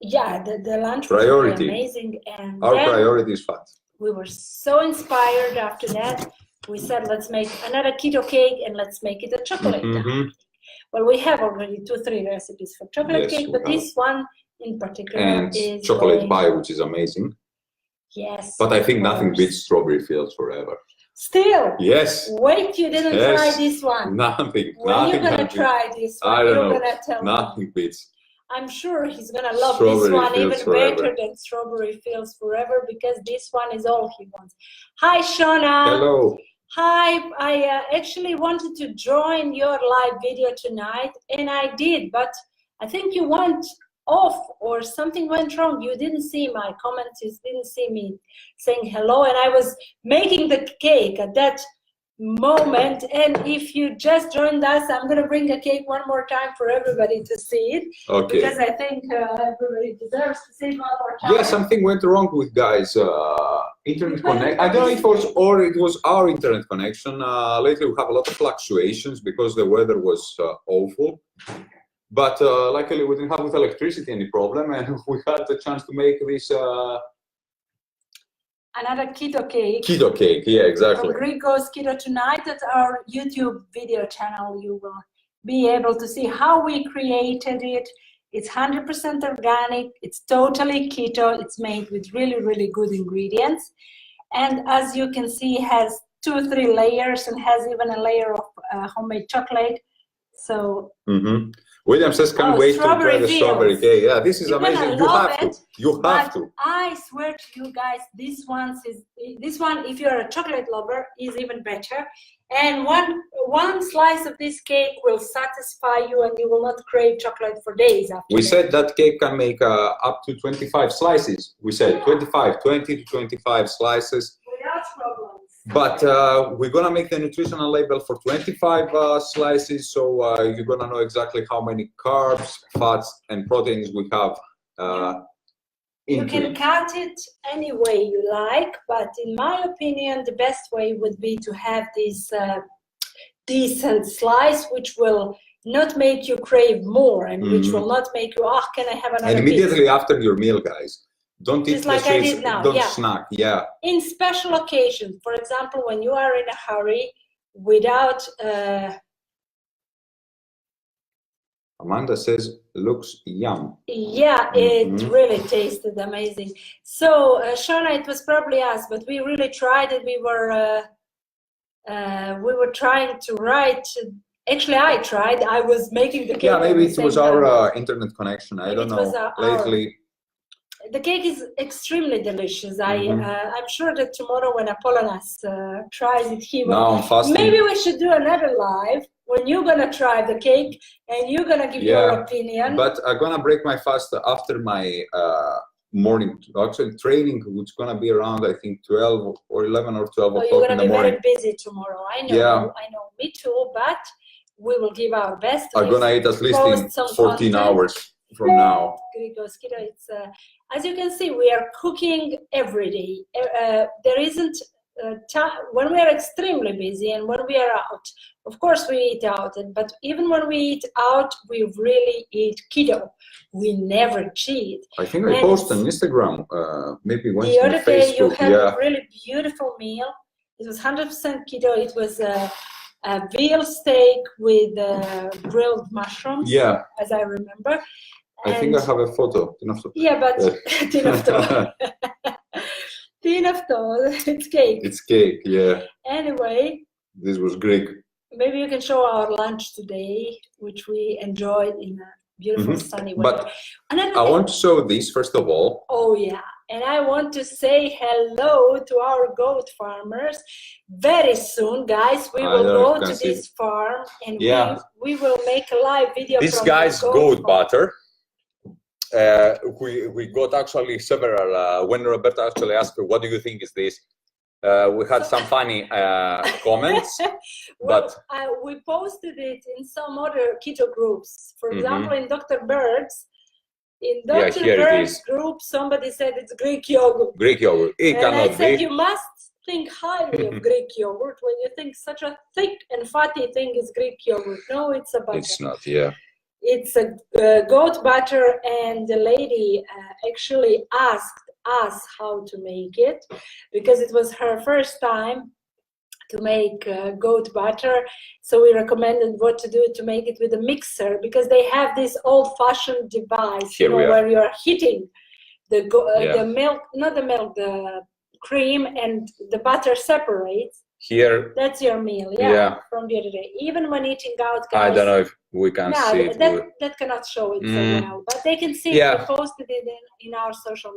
Speaker 1: Yeah, the lunch was
Speaker 2: Priority.
Speaker 1: really amazing. And
Speaker 2: Our
Speaker 1: then
Speaker 2: priority is fat.
Speaker 1: we were so inspired after that. We said, let's make another keto cake and let's make it a chocolate. Well, we have already 2-3 recipes for chocolate cake, but this one in particular
Speaker 2: and
Speaker 1: is
Speaker 2: chocolate pie, which is amazing.
Speaker 1: Yes.
Speaker 2: But I think nothing beats strawberry fields forever.
Speaker 1: Still?
Speaker 2: Yes.
Speaker 1: Wait, you didn't try this one.
Speaker 2: Nothing.
Speaker 1: When are you gonna try this one?
Speaker 2: I don't know.
Speaker 1: Gonna tell
Speaker 2: nothing
Speaker 1: me.
Speaker 2: beats.
Speaker 1: I'm sure he's gonna love this one even better than Strawberry Fields Forever, because this one is all he wants. Hi, Shona.
Speaker 2: Hello.
Speaker 1: Hi, I actually wanted to join your live video tonight, and I did, but I think you went off or something went wrong. You didn't see my comments, you didn't see me saying hello, and I was making the cake at that moment. And if you just joined us, I'm going to bring a cake one more time for everybody to see it. Okay. Because I think everybody deserves to see it one more time.
Speaker 2: Yeah, something went wrong with guys' internet connection. I don't know if it was or it was our internet connection. Lately we have a lot of fluctuations because the weather was awful. But luckily we didn't have with electricity any problem, and we had the chance to make this
Speaker 1: another keto cake.
Speaker 2: Keto cake, yeah, exactly.
Speaker 1: From Greek Goes Keto tonight at our YouTube video channel. You will be able to see how we created it. It's 100% organic. It's totally keto. It's made with really, really good ingredients. And as you can see, it has 2 or 3 layers and has even a layer of homemade chocolate. So.
Speaker 2: William says, can't wait to try the strawberry cake. Yeah, this is amazing. You have to. You have to.
Speaker 1: I swear to you guys, this one, if you're a chocolate lover, is even better. And one slice of this cake will satisfy you, and you will not crave chocolate for days after.
Speaker 2: We said that cake can make up to 25 slices. We said 20 to 25 slices.
Speaker 1: Without problems.
Speaker 2: But we're going to make the nutritional label for 25 slices, so you're going to know exactly how many carbs, fats, and proteins we have.
Speaker 1: You can cut it any way you like, but in my opinion, the best way would be to have this decent slice, which will not make you crave more, and which will not make you, oh, can I have another
Speaker 2: And immediately after your meal, guys. Don't eat
Speaker 1: just like I did now.
Speaker 2: Don't snack, yeah.
Speaker 1: In special occasions, for example, when you are in a hurry, without...
Speaker 2: Amanda says, looks yum.
Speaker 1: Yeah, it really tasted amazing. So, Shona, it was probably us, but we really tried it. We were trying to write... Actually, I tried. I was making the cake.
Speaker 2: Yeah, maybe it was our internet connection. I don't know. Lately...
Speaker 1: The cake is extremely delicious. I'm sure that tomorrow when Apollonas tries it, he will.
Speaker 2: No, I'm fasting.
Speaker 1: Maybe we should do another live when you're gonna try the cake and you're gonna give your opinion.
Speaker 2: But I'm gonna break my fast after my morning actually training, which is gonna be around I think 12 or 11 or 12 o'clock in the morning.
Speaker 1: You're gonna be very busy tomorrow. I know. Yeah. I know. Me too. But we will give our best.
Speaker 2: I'm gonna eat at least in 14 hours from now.
Speaker 1: Greek Goes Keto. It's as you can see, we are cooking every day. There isn't time when we are extremely busy and when we are out. Of course, we eat out, but even when we eat out, we really eat keto. We never cheat.
Speaker 2: I think I posted on Instagram, maybe once
Speaker 1: the other
Speaker 2: on
Speaker 1: day
Speaker 2: Facebook.
Speaker 1: You had a really beautiful meal. It was 100% keto. It was a veal steak with grilled mushrooms. Yeah, as I remember.
Speaker 2: I think I have a photo.
Speaker 1: Yeah, but tinafto. It's cake.
Speaker 2: It's cake, yeah.
Speaker 1: Anyway.
Speaker 2: This was Greek.
Speaker 1: Maybe you can show our lunch today, which we enjoyed in a beautiful sunny weather.
Speaker 2: But I want to show this first of all.
Speaker 1: Oh, yeah. And I want to say hello to our goat farmers. Very soon, guys, we will go to this farm and we will make a live video.
Speaker 2: This guy's goat butter. We got actually several, when Roberta actually asked her, what do you think is this? We had some funny comments.
Speaker 1: Well, we posted it in some other keto groups. For example, in Dr. Bird's. In Dr. Bird's group, somebody said it's Greek yogurt.
Speaker 2: Greek yogurt.
Speaker 1: And I said, you must think highly of Greek yogurt when you think such a thick and fatty thing is Greek yogurt. No, it's a butter.
Speaker 2: It's not, yeah.
Speaker 1: It's a goat butter, and the lady actually asked us how to make it because it was her first time to make goat butter. So we recommended what to do to make it with a mixer, because they have this old-fashioned device, where you are heating the milk, not the milk, the cream, and the butter separates.
Speaker 3: Here,
Speaker 1: that's your meal, from the other day. Even when eating out, guys,
Speaker 3: I don't know if we can see it.
Speaker 1: That cannot show it so well, but they can see it. We posted it in our social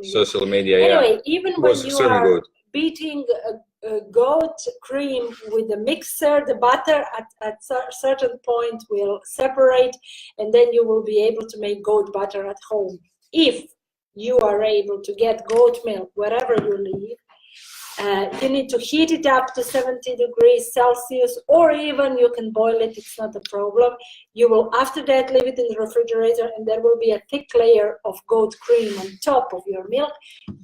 Speaker 1: media. Anyway, even when you are beating a goat cream with the mixer, the butter at a certain point will separate, and then you will be able to make goat butter at home. If you are able to get goat milk wherever you live, you need to heat it up to 70 degrees Celsius, or even you can boil it, it's not a problem. You will after that leave it in the refrigerator, and there will be a thick layer of goat cream on top of your milk.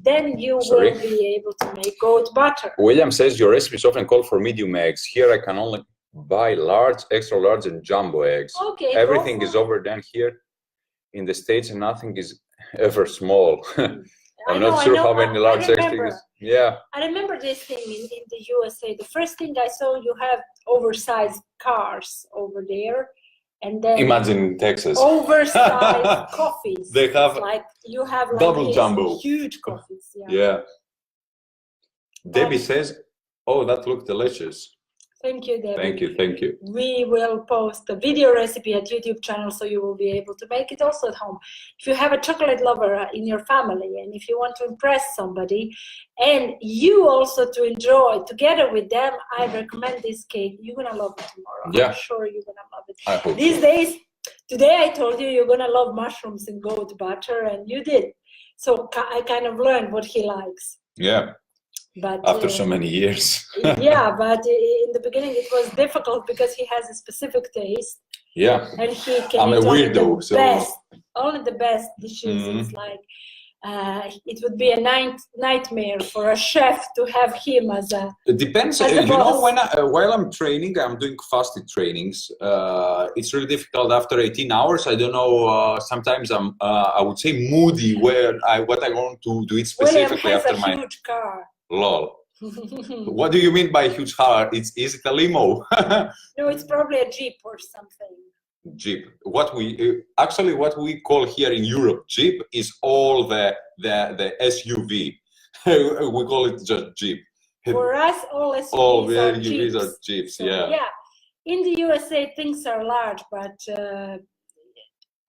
Speaker 1: Then you will be able to make goat butter.
Speaker 3: William says your recipe is often called for medium eggs. Here I can only buy large, extra large, and jumbo eggs.
Speaker 1: Okay,
Speaker 3: everything is overdone here in the States, and nothing is ever small. I'm not sure how many large eggs. Yeah.
Speaker 1: I remember this thing in the USA. The first thing I saw, you have oversized cars over there, and then
Speaker 3: imagine Texas.
Speaker 1: Oversized coffees.
Speaker 3: They have
Speaker 1: you have
Speaker 3: double jumbo,
Speaker 1: huge coffees.
Speaker 3: Yeah. Debbie says, "Oh, that looked delicious."
Speaker 1: Thank you, Debbie.
Speaker 3: Thank you.
Speaker 1: We will post a video recipe at YouTube channel, so you will be able to make it also at home. If you have a chocolate lover in your family, and if you want to impress somebody, and you also to enjoy together with them, I recommend this cake. You're gonna love it tomorrow.
Speaker 3: Yeah.
Speaker 1: I'm sure you're gonna love it.
Speaker 3: I hope
Speaker 1: These days, today I told you you're gonna love mushrooms and goat butter, and you did. So I kind of learned what he likes.
Speaker 3: Yeah.
Speaker 1: But
Speaker 3: after so many years.
Speaker 1: Yeah, but in the beginning it was difficult because he has a specific taste.
Speaker 3: Yeah.
Speaker 1: And he can
Speaker 3: I'm a weirdo,
Speaker 1: only the best dishes. It's like it would be a nightmare for a chef to have him as a.
Speaker 3: It depends. You know, when while I'm training, I'm doing fasted trainings. It's really difficult after 18 hours. I don't know. Sometimes I'm, I would say, moody. What I want to do it specifically
Speaker 1: William has
Speaker 3: after
Speaker 1: a
Speaker 3: my
Speaker 1: huge car.
Speaker 3: Lol. What do you mean by huge car? Is it a limo?
Speaker 1: No, it's probably a Jeep or something.
Speaker 3: Jeep. What we call here in Europe Jeep is all the SUV. We call it just Jeep.
Speaker 1: For us, all SUVs
Speaker 3: all the
Speaker 1: are
Speaker 3: SUVs
Speaker 1: Jeeps.
Speaker 3: are Jeeps.
Speaker 1: So,
Speaker 3: yeah.
Speaker 1: In the USA, things are large, but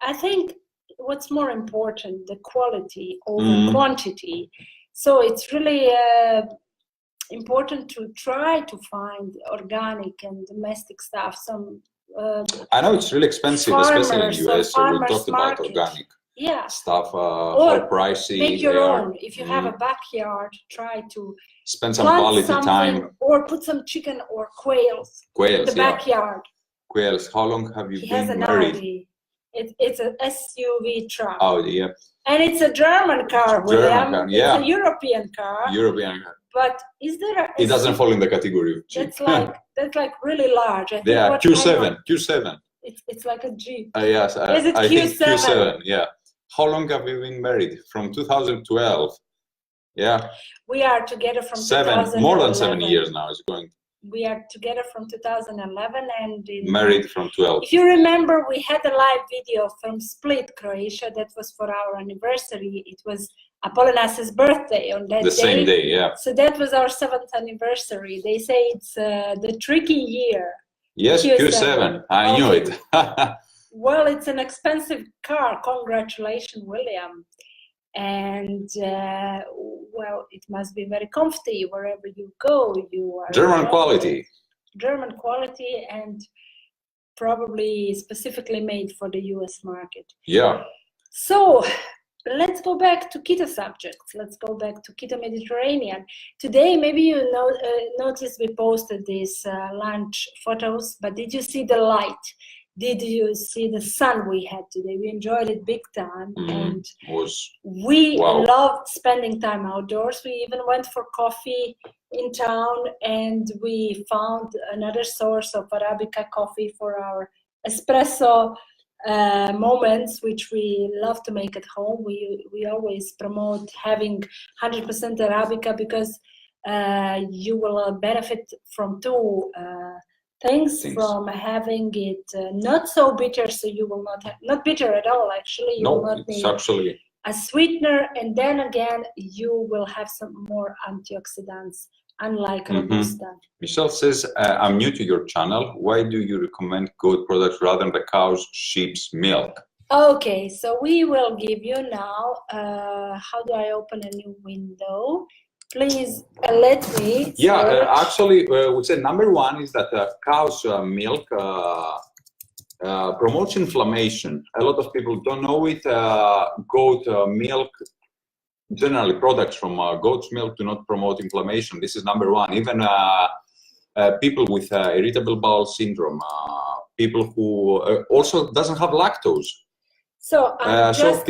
Speaker 1: I think what's more important, the quality over quantity. So it's really important to try to find organic and domestic stuff.
Speaker 3: I know it's really expensive, especially in the US. So we talked about organic stuff, how pricey
Speaker 1: make your
Speaker 3: they
Speaker 1: own.
Speaker 3: are.
Speaker 1: If you have a backyard, try to
Speaker 3: spend some quality time.
Speaker 1: Or put some chicken or quails in the backyard.
Speaker 3: Quails. How long have you been married?
Speaker 1: Audi. It's an SUV truck.
Speaker 3: Audi, yeah.
Speaker 1: And it's a German car, William. It's a European car.
Speaker 3: European car.
Speaker 1: But is there
Speaker 3: it doesn't fall in the category of Jeep.
Speaker 1: That's like really large. I think
Speaker 3: Q7. Q7.
Speaker 1: It's like a Jeep.
Speaker 3: Yes,
Speaker 1: is it
Speaker 3: I
Speaker 1: Q7?
Speaker 3: think Q7, yeah. How long have you been married? From 2012. Yeah.
Speaker 1: We are together from 2011.
Speaker 3: More than 7 years now. It's going.
Speaker 1: We are together from 2011 and
Speaker 3: married from 12.
Speaker 1: If you remember, we had a live video from Split, Croatia. That was for our anniversary. It was Apollinas's birthday on that day.
Speaker 3: The same day, yeah.
Speaker 1: So that was our 7th anniversary. They say it's the tricky year.
Speaker 3: Yes, Q7. I knew it.
Speaker 1: Well, it's an expensive car. Congratulations, William. And well, it must be very comfy wherever you go. You are
Speaker 3: German quality.
Speaker 1: German quality, and probably specifically made for the US market.
Speaker 3: Yeah.
Speaker 1: So let's go back to keto subjects. Let's go back to keto Mediterranean. Today, maybe you noticed we posted these lunch photos, but did you see the light? Did you see the sun we had today? We enjoyed it big time, and we loved spending time outdoors. We even went for coffee in town, and we found another source of Arabica coffee for our espresso moments which we love to make at home. We always promote having 100% Arabica because you will benefit from two things. From having it not so bitter, so you will not bitter at all, actually. You will not need
Speaker 3: actually
Speaker 1: a sweetener, and then again you will have some more antioxidants, unlike Robusta.
Speaker 3: Michelle says, I'm new to your channel. Why do you recommend goat products rather than the cow's, sheep's milk?
Speaker 1: Okay, so we will give you now, how do I open a new window? Please let me
Speaker 3: actually, we said number one is that cow's milk promotes inflammation. A lot of people don't know it. Goat milk, generally products from goat's milk do not promote inflammation. This is number one. Even people with irritable bowel syndrome, people who also doesn't have lactose.
Speaker 1: So I'm just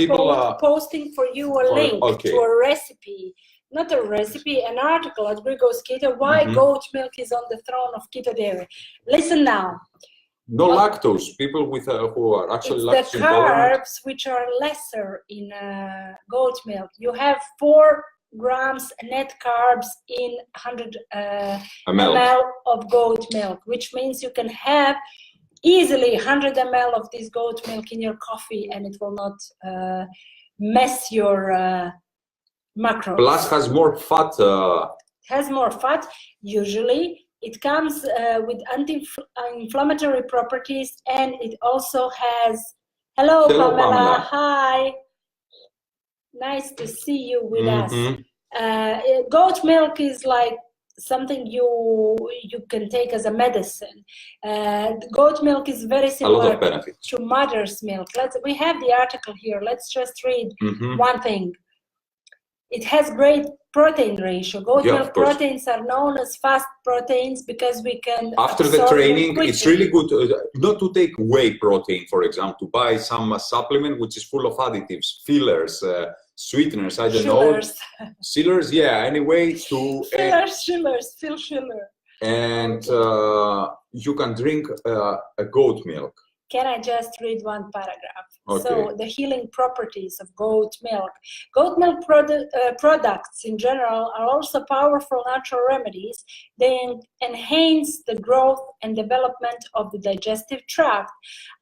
Speaker 1: posting for you a link to a recipe. Not a recipe, an article at Greek Goes Keto, why goat milk is on the throne of keto dairy. Listen now.
Speaker 3: No lactose, people with who are actually lactose intolerant.
Speaker 1: The carbs which are lesser in goat milk. You have 4 grams net carbs in 100 ml of goat milk, which means you can have easily 100 ml of this goat milk in your coffee and it will not mess your macros.
Speaker 3: Plus has more fat.
Speaker 1: Has more fat. Usually it comes with anti-inflammatory properties, and it also has. Hello, Pamela. Hi. Nice to see you with us. Goat milk is like something you can take as a medicine. Goat milk is very similar to mother's milk. We have the article here. Let's just read one thing. It has great protein ratio. Goat milk proteins are known as fast proteins because we can.
Speaker 3: After the training, it's really good not to take whey protein, for example, to buy some supplement which is full of additives, fillers, sweeteners, I don't know. Sealers, yeah, anyway.
Speaker 1: Phil Schiller.
Speaker 3: And you can drink a goat milk.
Speaker 1: Can I just read one paragraph?
Speaker 3: Okay.
Speaker 1: So the healing properties of goat milk. Goat milk products in general are also powerful natural remedies. They enhance the growth and development of the digestive tract.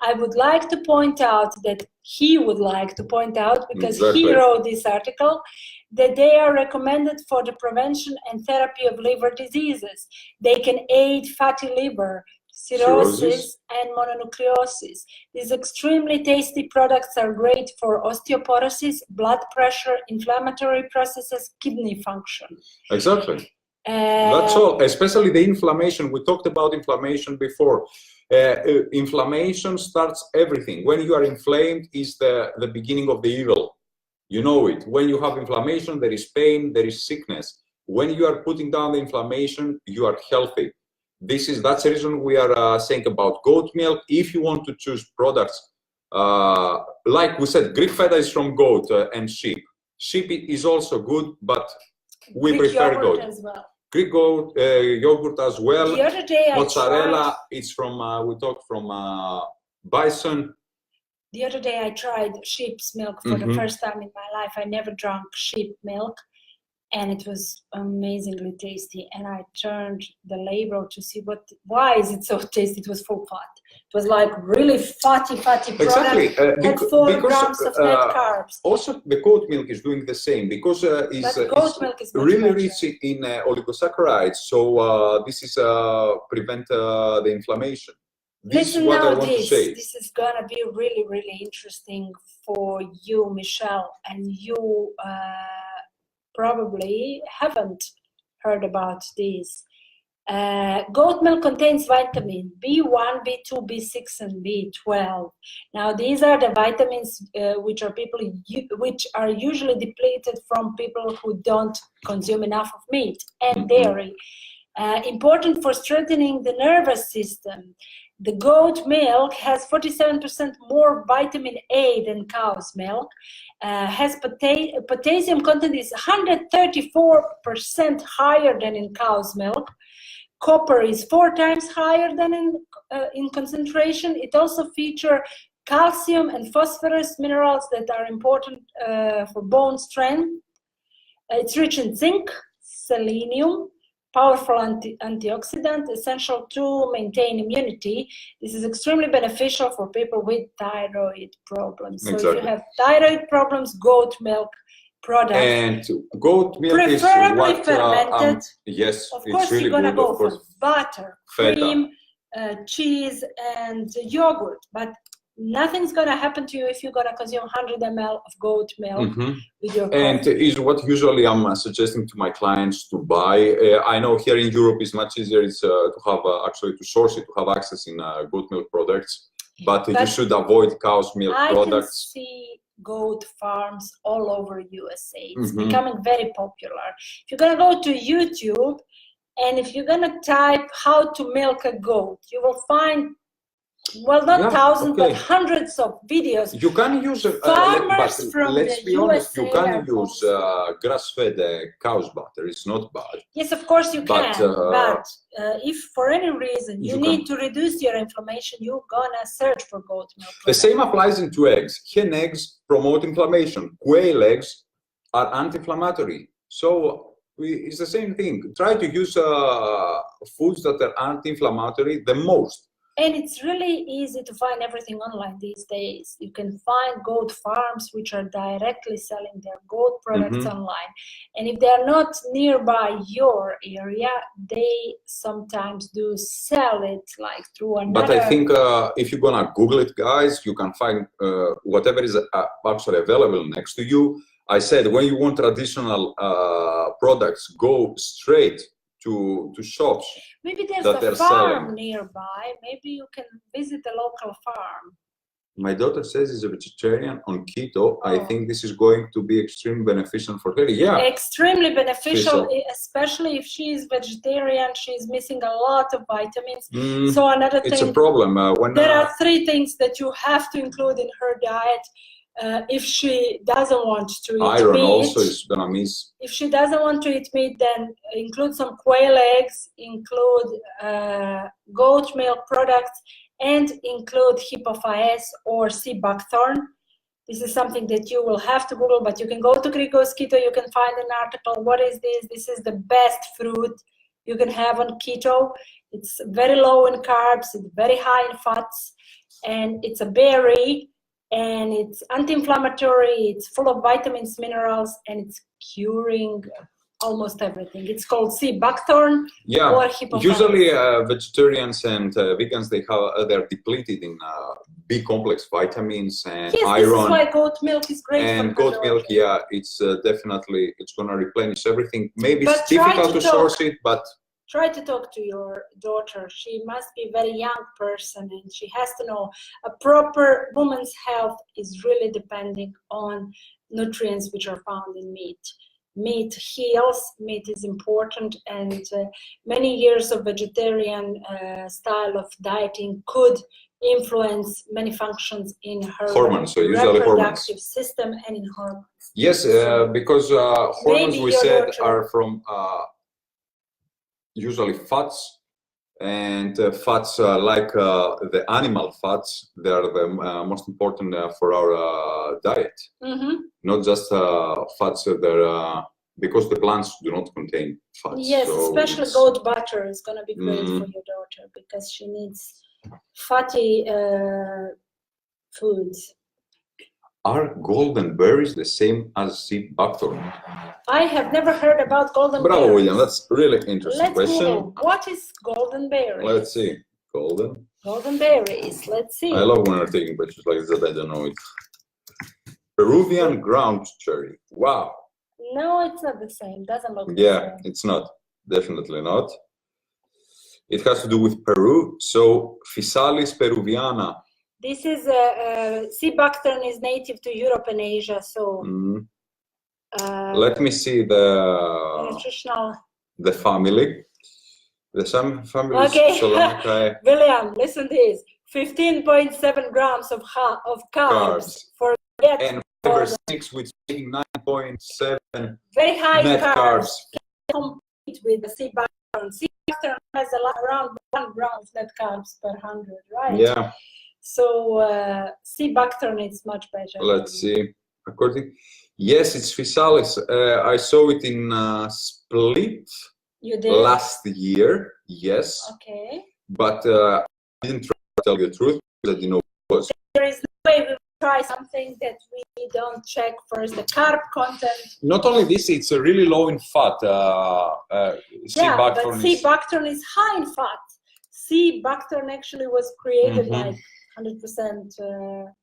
Speaker 1: I would like to point out that he would like to point out, because he wrote this article, that they are recommended for the prevention and therapy of liver diseases. They can aid fatty liver, cirrhosis and mononucleosis. These extremely tasty products are great for osteoporosis, blood pressure, inflammatory processes, kidney function.
Speaker 3: Exactly. That's all, especially the inflammation. We talked about inflammation before. Inflammation starts everything. When you are inflamed is the beginning of the evil. You know it. When you have inflammation, there is pain, there is sickness. When you are putting down the inflammation, you are healthy. That's the reason we are saying about goat milk. If you want to choose products, like we said, Greek feta is from goat and sheep. Sheep is also good, but we prefer goat.
Speaker 1: As well.
Speaker 3: Greek goat yogurt as well.
Speaker 1: The other day
Speaker 3: mozzarella, it's from we talked from bison.
Speaker 1: The other day I tried sheep's milk for the first time in my life. I never drank sheep milk. And it was amazingly tasty. And I turned the label to see why is it so tasty? It was full fat. It was like really fatty product.
Speaker 3: Exactly.
Speaker 1: Had 4 grams of net carbs.
Speaker 3: Also, the goat milk is doing the same because it's really rich in oligosaccharides. So this is prevent the inflammation. This is what I want to say.
Speaker 1: This is gonna be really, really interesting for you, Michelle, and you. Probably haven't heard about this. Goat milk contains vitamin B1, B2, B6, and B12. Now, these are the vitamins which are usually depleted from people who don't consume enough of meat and dairy. Important for strengthening the nervous system. The goat milk has 47% more vitamin A than cow's milk. Has potassium content is 134% higher than in cow's milk. Copper is 4 times higher than in concentration. It also features calcium and phosphorus, minerals that are important for bone strength. It's rich in zinc, selenium, powerful antioxidant, essential to maintain immunity. This is extremely beneficial for people with thyroid problems. So if you have thyroid problems, goat milk products.
Speaker 2: And goat milk
Speaker 1: preferably
Speaker 2: is what,
Speaker 1: fermented.
Speaker 2: yes,
Speaker 1: of
Speaker 2: it's
Speaker 1: course,
Speaker 2: really
Speaker 1: you're gonna
Speaker 2: good.
Speaker 1: go for butter,
Speaker 2: Feta.
Speaker 1: cream, cheese, and yogurt. But nothing's gonna happen to you if you're gonna consume 100 ml of goat milk with your coffee.
Speaker 2: And is what usually I'm suggesting to my clients to buy. I know here in Europe it's much easier to have actually to source it, to have access in goat milk products, but you should avoid cow's milk products.
Speaker 1: I can see goat farms all over USA. It's becoming very popular. If you're gonna go to YouTube and if you're gonna type how to milk a goat, you will find, well, not thousands, but hundreds of videos.
Speaker 2: You can use,
Speaker 1: farmers from
Speaker 2: let's
Speaker 1: the
Speaker 2: be honest,
Speaker 1: USA
Speaker 2: you can use grass-fed cow's butter. It's not bad.
Speaker 1: Yes, of course you can. But if for any reason you need to reduce your inflammation, you're gonna search for goat milk products.
Speaker 2: The same applies into eggs. Hen eggs promote inflammation. Quail eggs are anti-inflammatory. So it's the same thing. Try to use foods that are anti-inflammatory the most.
Speaker 1: And it's really easy to find everything online these days. You can find goat farms which are directly selling their goat products online. And if they're not nearby your area, they sometimes do sell it like through another.
Speaker 2: But I think if you're gonna Google it, guys, you can find whatever is actually available next to you. I said, when you want traditional products, go straight to shops.
Speaker 1: Maybe there's a farm nearby. Maybe you can visit a local farm.
Speaker 2: My daughter says she's a vegetarian on keto. I think this is going to be extremely beneficial for her. Yeah.
Speaker 1: Extremely beneficial, especially if she is vegetarian. She's missing a lot of vitamins. So another thing.
Speaker 2: It's a problem.
Speaker 1: There are 3 things that you have to include in her diet. If she doesn't want to eat
Speaker 2: iron
Speaker 1: meat,
Speaker 2: also is gonna miss.
Speaker 1: If she doesn't want to eat meat, then include some quail eggs, include goat milk products, and include Hippophys or sea buckthorn. This is something that you will have to Google, but you can go to Greek Goes Keto, you can find an article. What is this? This is the best fruit you can have on keto. It's very low in carbs, it's very high in fats, and it's a berry. And it's anti-inflammatory, it's full of vitamins, minerals, and it's curing almost everything. It's called sea buckthorn or Hippophys.
Speaker 2: Usually vegetarians and vegans, they're depleted in B complex vitamins and iron.
Speaker 1: This is why goat milk is great.
Speaker 2: And goat milk, it's definitely, it's gonna replenish everything. Maybe it's difficult to source it, but
Speaker 1: try to talk to your daughter. She must be a very young person and she has to know a proper woman's health is really depending on nutrients which are found in meat. Meat heals, meat is important, and many years of vegetarian style of dieting could influence many functions in her
Speaker 2: hormones, so
Speaker 1: reproductive system and in hormones.
Speaker 2: Yes, because hormones we said are from usually fats, and fats like the animal fats, they are the most important for our diet. Not just fats because the plants do not contain fats.
Speaker 1: Yes,
Speaker 2: so
Speaker 1: especially goat butter is going to be great for your daughter because she needs fatty foods.
Speaker 2: Are golden berries the same as sea buckthorn?
Speaker 1: I have never heard about golden berries.
Speaker 2: Bravo, William. That's a really interesting question.
Speaker 1: Google. What is golden berries?
Speaker 2: Let's see. Golden
Speaker 1: berries. Let's see.
Speaker 2: I love when we're taking pictures like that. I don't know it. Peruvian ground cherry. Wow.
Speaker 1: No, it's not the same. Doesn't look the same.
Speaker 2: It's not. Definitely not. It has to do with Peru. So, Physalis peruviana.
Speaker 1: This is sea buckthorn is native to Europe and Asia, so
Speaker 2: let me see the
Speaker 1: nutritional.
Speaker 2: The family. The same family.
Speaker 1: Okay, William, listen to this: 15.7 grams of carbs. Forget
Speaker 2: and fiber 6 with 9.7.
Speaker 1: Very high
Speaker 2: net carbs.
Speaker 1: Compete with the sea buckthorn. Sea buckthorn has around 1 gram of net carbs per 100, right?
Speaker 2: Yeah.
Speaker 1: So sea buckthorn is much better.
Speaker 3: Let's see. Yes, it's physalis. I saw it in Split
Speaker 1: You did?
Speaker 3: last year. Yes.
Speaker 1: Okay.
Speaker 3: But I didn't try to tell you the truth because I didn't know what it was.
Speaker 1: There is no way we will try something that we don't check first the carb content.
Speaker 3: Not only this, it's really low in fat. Sea buckthorn
Speaker 1: but sea buckthorn is high in fat. Sea buckthorn actually was created like 100%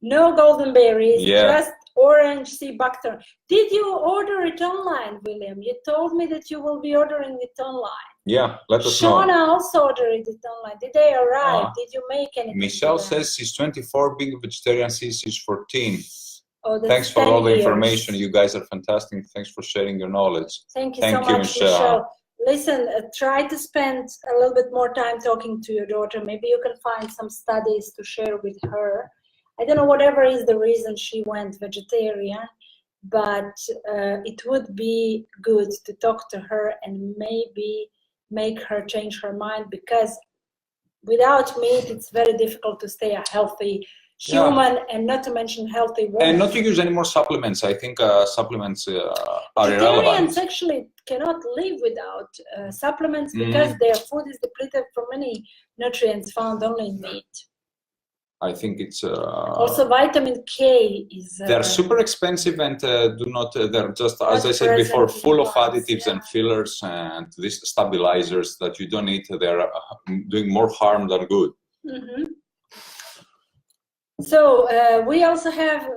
Speaker 1: no golden berries, just orange sea buckthorn. Did you order it online, William? You told me that you will be ordering it online.
Speaker 3: Yeah, let us know.
Speaker 1: Shauna also ordered it online. Did they arrive? Did you make anything?
Speaker 3: Michelle says she's 24, being vegetarian, she's 14.
Speaker 1: Oh,
Speaker 3: thanks for all the information. You guys are fantastic. Thanks for sharing your knowledge.
Speaker 1: Thank you so much, Michelle. Listen, try to spend a little bit more time talking to your daughter. Maybe you can find some studies to share with her. I don't know, whatever is the reason she went vegetarian, but it would be good to talk to her and maybe make her change her mind, because without meat, it's very difficult to stay a healthy human, and not to mention healthy woman.
Speaker 3: And not to use any more supplements. I think supplements are irrelevant.
Speaker 1: Vegetarians actually cannot live without supplements because their food is depleted from many nutrients found only in meat.
Speaker 3: I think it's
Speaker 1: also vitamin K is
Speaker 3: they're super expensive and they're just, as I said before, full of additives and fillers and these stabilizers that you don't need. They're doing more harm than good.
Speaker 1: So we also have,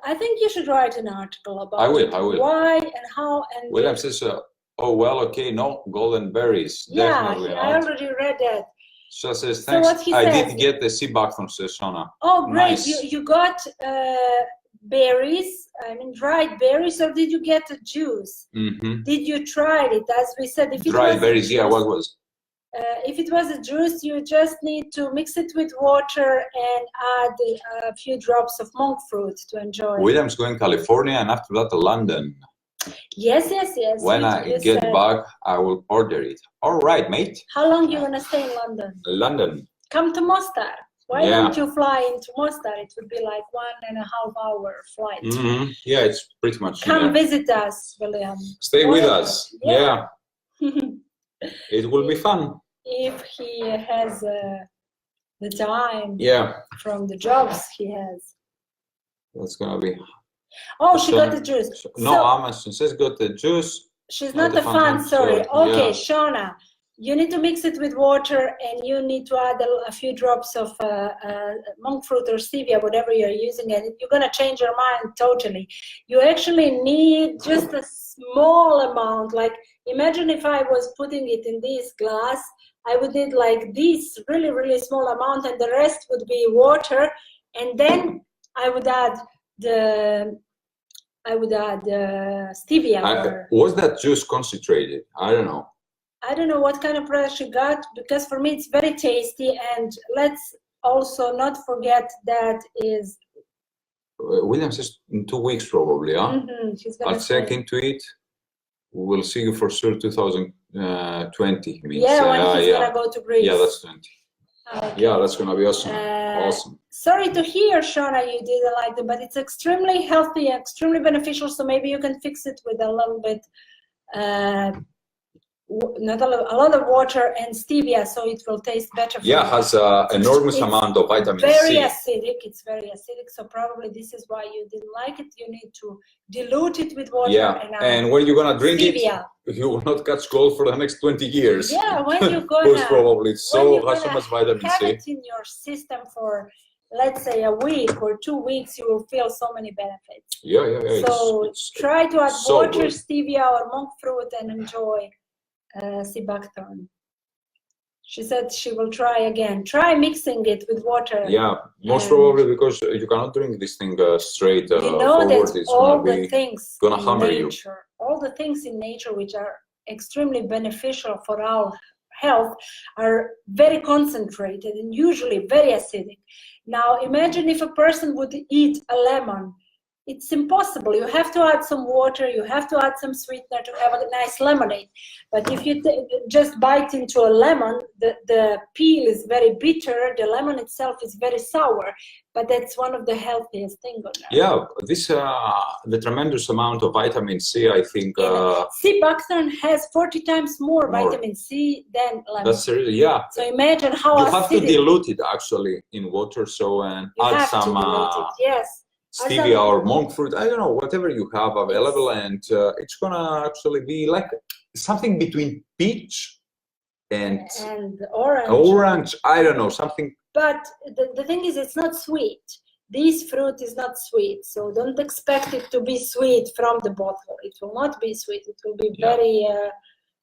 Speaker 1: I think you should write an article about
Speaker 3: I will.
Speaker 1: Why and how. And
Speaker 3: William says, oh, well, okay, no golden berries.
Speaker 1: Yeah,
Speaker 3: definitely
Speaker 1: I
Speaker 3: not.
Speaker 1: already read that.
Speaker 3: So says, thanks. I did get the sea buckthorn, says Shona.
Speaker 1: Oh, great.
Speaker 3: Nice.
Speaker 1: You got berries, I mean dried berries, or did you get a juice? Did you try it? As we said, if it
Speaker 3: dried berries, yeah, what was?
Speaker 1: If it was a juice, you just need to mix it with water and add a few drops of monk fruit to enjoy.
Speaker 3: William's going to California and after that to London.
Speaker 1: Yes.
Speaker 3: When I get back, I will order it. All right, mate.
Speaker 1: How long you gonna stay in London?
Speaker 3: London.
Speaker 1: Come to Mostar. Why don't you fly into Mostar? It would be like 1.5 hour flight.
Speaker 3: Yeah, it's pretty much.
Speaker 1: Come visit us, William.
Speaker 3: Stay with us. Yeah. It will be fun.
Speaker 1: If he has the time.
Speaker 3: Yeah.
Speaker 1: From the jobs he has.
Speaker 3: That's gonna be.
Speaker 1: Oh, she got the juice.
Speaker 3: No, Amazon says got the juice.
Speaker 1: She's not a fan, sorry. Okay, Shona, you need to mix it with water and you need to add a few drops of monk fruit or stevia, whatever you're using, and you're going to change your mind totally. You actually need just a small amount. Like, imagine if I was putting it in this glass, I would need like this really, really small amount, and the rest would be water, and then I would add the stevia.
Speaker 3: Was that juice concentrated? I don't know.
Speaker 1: I don't know what kind of product she got, because for me it's very tasty. And let's also not forget that is.
Speaker 3: William says in 2 weeks probably, huh? I'll check into it. We'll see you for sure 2020. Means,
Speaker 1: when he's gonna go to Greece.
Speaker 3: Yeah, that's 20.
Speaker 1: Okay.
Speaker 3: Yeah, that's gonna be awesome. Awesome.
Speaker 1: Sorry to hear, Shona, you didn't like them, but it's extremely healthy, extremely beneficial. So maybe you can fix it with a little bit, not a lot of water and stevia, so it will taste better.
Speaker 3: Yeah, it has an enormous amount of vitamin C.
Speaker 1: Very acidic. It's very acidic. So probably this is why you didn't like it. You need to dilute it with water.
Speaker 3: Yeah, and when you're gonna drink
Speaker 1: stevia.
Speaker 3: it, you will not catch cold for the next 20 years.
Speaker 1: Yeah, when you're gonna
Speaker 3: most probably. Has so much vitamin
Speaker 1: have
Speaker 3: C.
Speaker 1: It in your system for, let's say, a week or 2 weeks, you will feel so many benefits.
Speaker 3: Yeah.
Speaker 1: So try to add water,
Speaker 3: good.
Speaker 1: stevia, or monk fruit and enjoy sea buckthorn. She said she will try again. Try mixing it with water.
Speaker 3: Yeah, most probably because you cannot drink this thing straight
Speaker 1: you know
Speaker 3: forward.
Speaker 1: That all the things
Speaker 3: gonna hammer
Speaker 1: nature, all the things in nature which are extremely beneficial for our health are very concentrated and usually very acidic. Now imagine if a person would eat a lemon. it's impossible. You have to add some water, you have to add some sweetener to have a nice lemonade. But if you just bite into a lemon, the peel is very bitter, the lemon itself is very sour, but that's one of the healthiest things on earth.
Speaker 3: Yeah, this the tremendous amount of vitamin C, I think.
Speaker 1: Sea buckthorn has 40 times more vitamin C than lemon.
Speaker 3: That's really, yeah.
Speaker 1: So imagine how
Speaker 3: you have to dilute it actually in water, so and add some
Speaker 1: yes.
Speaker 3: stevia or monk fruit, I don't know, whatever you have available, and it's gonna actually be like something between peach and orange. I don't know, something.
Speaker 1: But the thing is, it's not sweet. This fruit is not sweet, so don't expect it to be sweet from the bottle. It will not be sweet. It will be very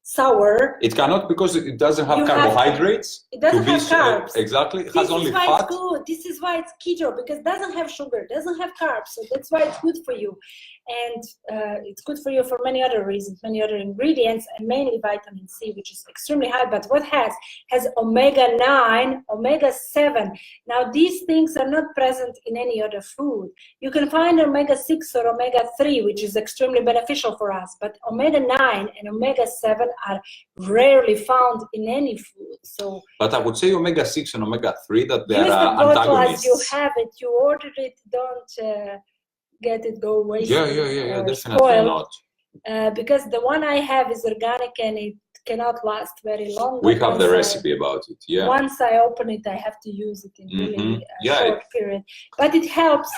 Speaker 1: sour.
Speaker 3: It cannot, because it doesn't have carbohydrates.
Speaker 1: It doesn't have carbs.
Speaker 3: Exactly. It has only fat.
Speaker 1: It's good. This is why it's keto, because it doesn't have sugar, doesn't have carbs. So that's why it's good for you. And it's good for you for many other reasons, many other ingredients, and mainly vitamin C, which is extremely high. But what has omega-9, omega-7. Now, these things are not present in any other food. You can find omega-6 or omega-3, which is extremely beneficial for us. But omega-9 and omega-7 are rarely found in any food. So,
Speaker 3: but I would say omega-6 and omega-3, that they
Speaker 1: are
Speaker 3: antagonists.
Speaker 1: As you have it, you ordered it, don't get it go wasted.
Speaker 3: Yeah, definitely not.
Speaker 1: Because the one I have is organic and it cannot last very long.
Speaker 3: We have the recipe about it. Yeah.
Speaker 1: Once I open it, I have to use it in really short period. But it helps.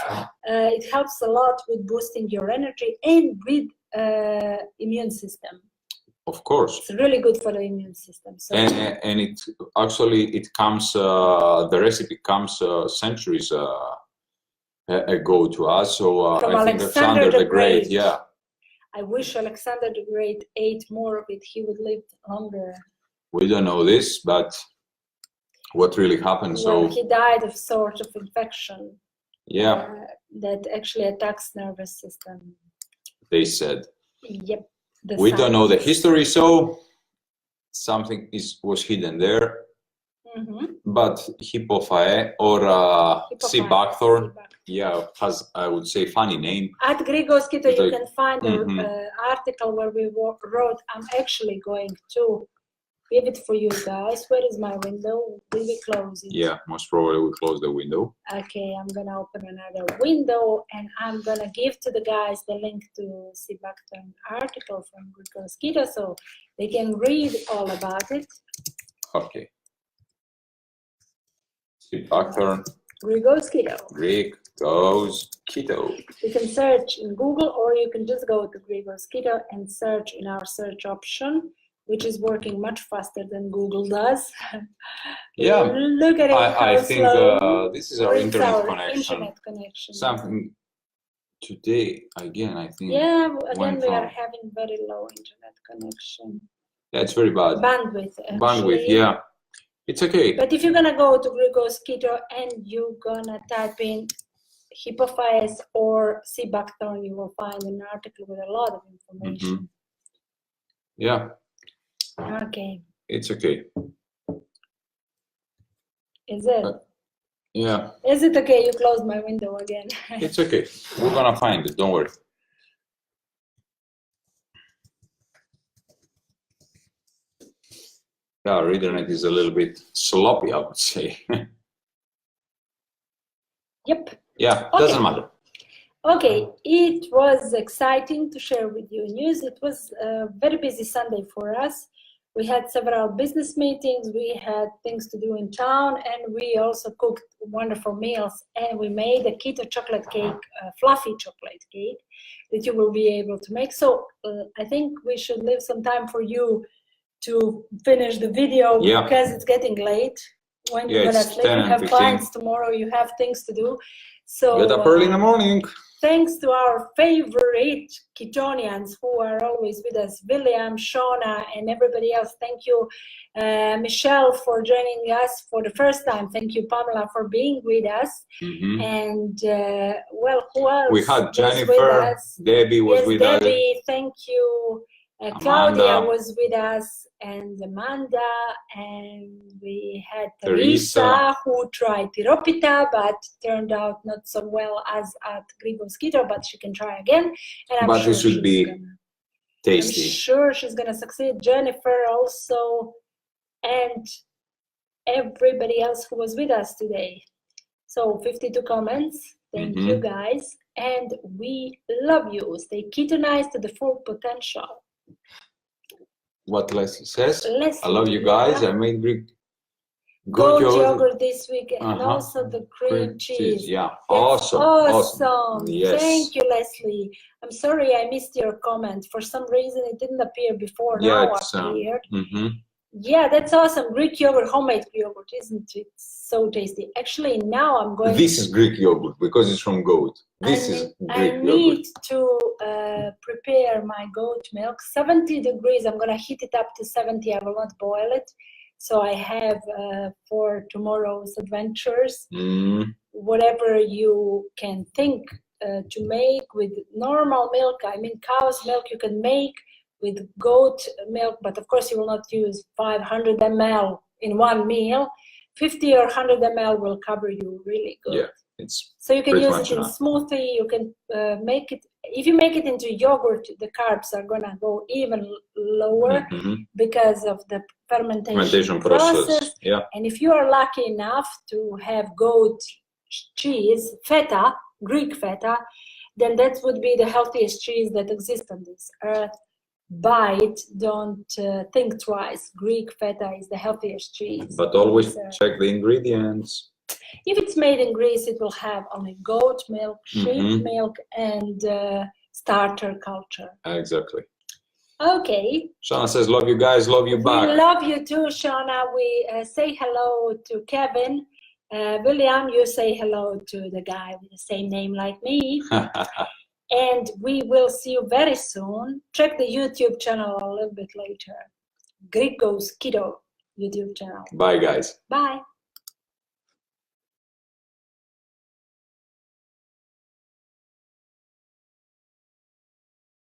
Speaker 1: It helps a lot with boosting your energy and with immune system.
Speaker 3: Of course.
Speaker 1: It's really good for the immune system. So
Speaker 3: and it actually comes. The recipe comes centuries ago to us. So I think Alexander the Great. Yeah.
Speaker 1: I wish Alexander the Great ate more of it. He would live longer.
Speaker 3: We don't know this, but what really happened?
Speaker 1: Well, he died of sort of infection.
Speaker 3: Yeah.
Speaker 1: That actually attacks nervous system.
Speaker 3: They said.
Speaker 1: Yep.
Speaker 3: We don't know the history, so something was hidden there. But Hippophae or sea buckthorn, has, I would say, funny name.
Speaker 1: At Greek Goes Keto, you can find an article where we wrote. I'm actually going to give it for you guys. Where is my window? Will we close it?
Speaker 3: Yeah, most probably we'll close the window.
Speaker 1: Okay, I'm gonna open another window and I'm gonna give to the guys the link to sea buckthorn article from Greek Goes Keto, so they can read all about it.
Speaker 3: Okay. Sea buckthorn.
Speaker 1: Greek Goes Keto.
Speaker 3: Greek Goes Keto.
Speaker 1: You can search in Google, or you can just go to Greek Goes Keto and search in our search option, which is working much faster than Google does.
Speaker 3: Yeah.
Speaker 1: Look at it.
Speaker 3: I think this is our internet connection. Something today, again, I think.
Speaker 1: Yeah, again, we are having very low internet connection.
Speaker 3: Yeah, it's very bad.
Speaker 1: Bandwidth, actually.
Speaker 3: Bandwidth, yeah. It's okay.
Speaker 1: But if you're gonna go to Greek Goes Keto and you're gonna type in Hippophae or sea buckthorn, you will find an article with a lot of information.
Speaker 3: Yeah.
Speaker 1: Okay.
Speaker 3: It's okay.
Speaker 1: Is it?
Speaker 3: Yeah.
Speaker 1: Is it okay? You closed my window again.
Speaker 3: It's okay. We're gonna find it. Don't worry. Yeah, our internet is a little bit sloppy, I would say.
Speaker 1: Yep.
Speaker 3: Yeah, doesn't matter.
Speaker 1: Okay, it was exciting to share with you news. It was a very busy Sunday for us. We had several business meetings, we had things to do in town, and we also cooked wonderful meals. And we made a keto chocolate cake, a fluffy chocolate cake that you will be able to make. So I think we should leave some time for you to finish the video because it's getting late. When you're gonna sleep, you have clients tomorrow, you have things to do. So
Speaker 3: get up early in the morning.
Speaker 1: Thanks to our favorite Ketonians who are always with us, William, Shauna, and everybody else. Thank you, Michelle, for joining us for the first time. Thank you, Pamela, for being with us. And well, who else?
Speaker 3: We had Jennifer. Debbie was with us.
Speaker 1: Debbie, thank you. Claudia was with us, and Amanda, and we had Teresa, who tried Tiropita, but turned out not so well as at Greek Goes Keto, but she can try again. And I'm sure
Speaker 3: it should be tasty.
Speaker 1: I'm sure she's gonna succeed. Jennifer also, and everybody else who was with us today. So 52 comments. Thank you guys, and we love you. Stay ketonized to the full potential.
Speaker 3: What Leslie says?
Speaker 1: Leslie,
Speaker 3: I love you guys. I made Greek
Speaker 1: goat yogurt this week, and also the cream cheese.
Speaker 3: Yeah,
Speaker 1: That's awesome.
Speaker 3: Yes.
Speaker 1: Thank you, Leslie. I'm sorry I missed your comment. For some reason, it didn't appear before.
Speaker 3: Yeah,
Speaker 1: now
Speaker 3: it's,
Speaker 1: appeared. Yeah, that's awesome. Greek yogurt, homemade yogurt, isn't it? So tasty. Actually, now I'm going.
Speaker 3: This is Greek yogurt because it's from goat. This is Greek yogurt.
Speaker 1: I need to prepare my goat milk. 70 degrees. I'm gonna heat it up to 70. I will not boil it. So I have for tomorrow's adventures, whatever you can think to make with normal milk. I mean, cow's milk you can make with goat milk, but of course you will not use 500 ml in one meal. 50 or 100 ml will cover you really good.
Speaker 3: Yeah, it's
Speaker 1: so you can use it in smoothie. You can make it. If you make it into yogurt, the carbs are gonna go even lower because of the fermentation process.
Speaker 3: Yeah.
Speaker 1: And if you are lucky enough to have goat cheese, feta, Greek feta, then that would be the healthiest cheese that exists on this earth. Buy it, don't think twice. Greek feta is the healthiest cheese.
Speaker 3: But always check the ingredients.
Speaker 1: If it's made in Greece, it will have only goat milk, sheep milk, and starter culture.
Speaker 3: Exactly.
Speaker 1: Okay.
Speaker 3: Shauna says, love you guys, love you back.
Speaker 1: We love you too, Shauna. We say hello to Kevin. William, you say hello to the guy with the same name like me. And we will see you very soon. Check the YouTube channel a little bit later. Greek Goes Keto YouTube channel.
Speaker 3: Bye, guys.
Speaker 1: Bye.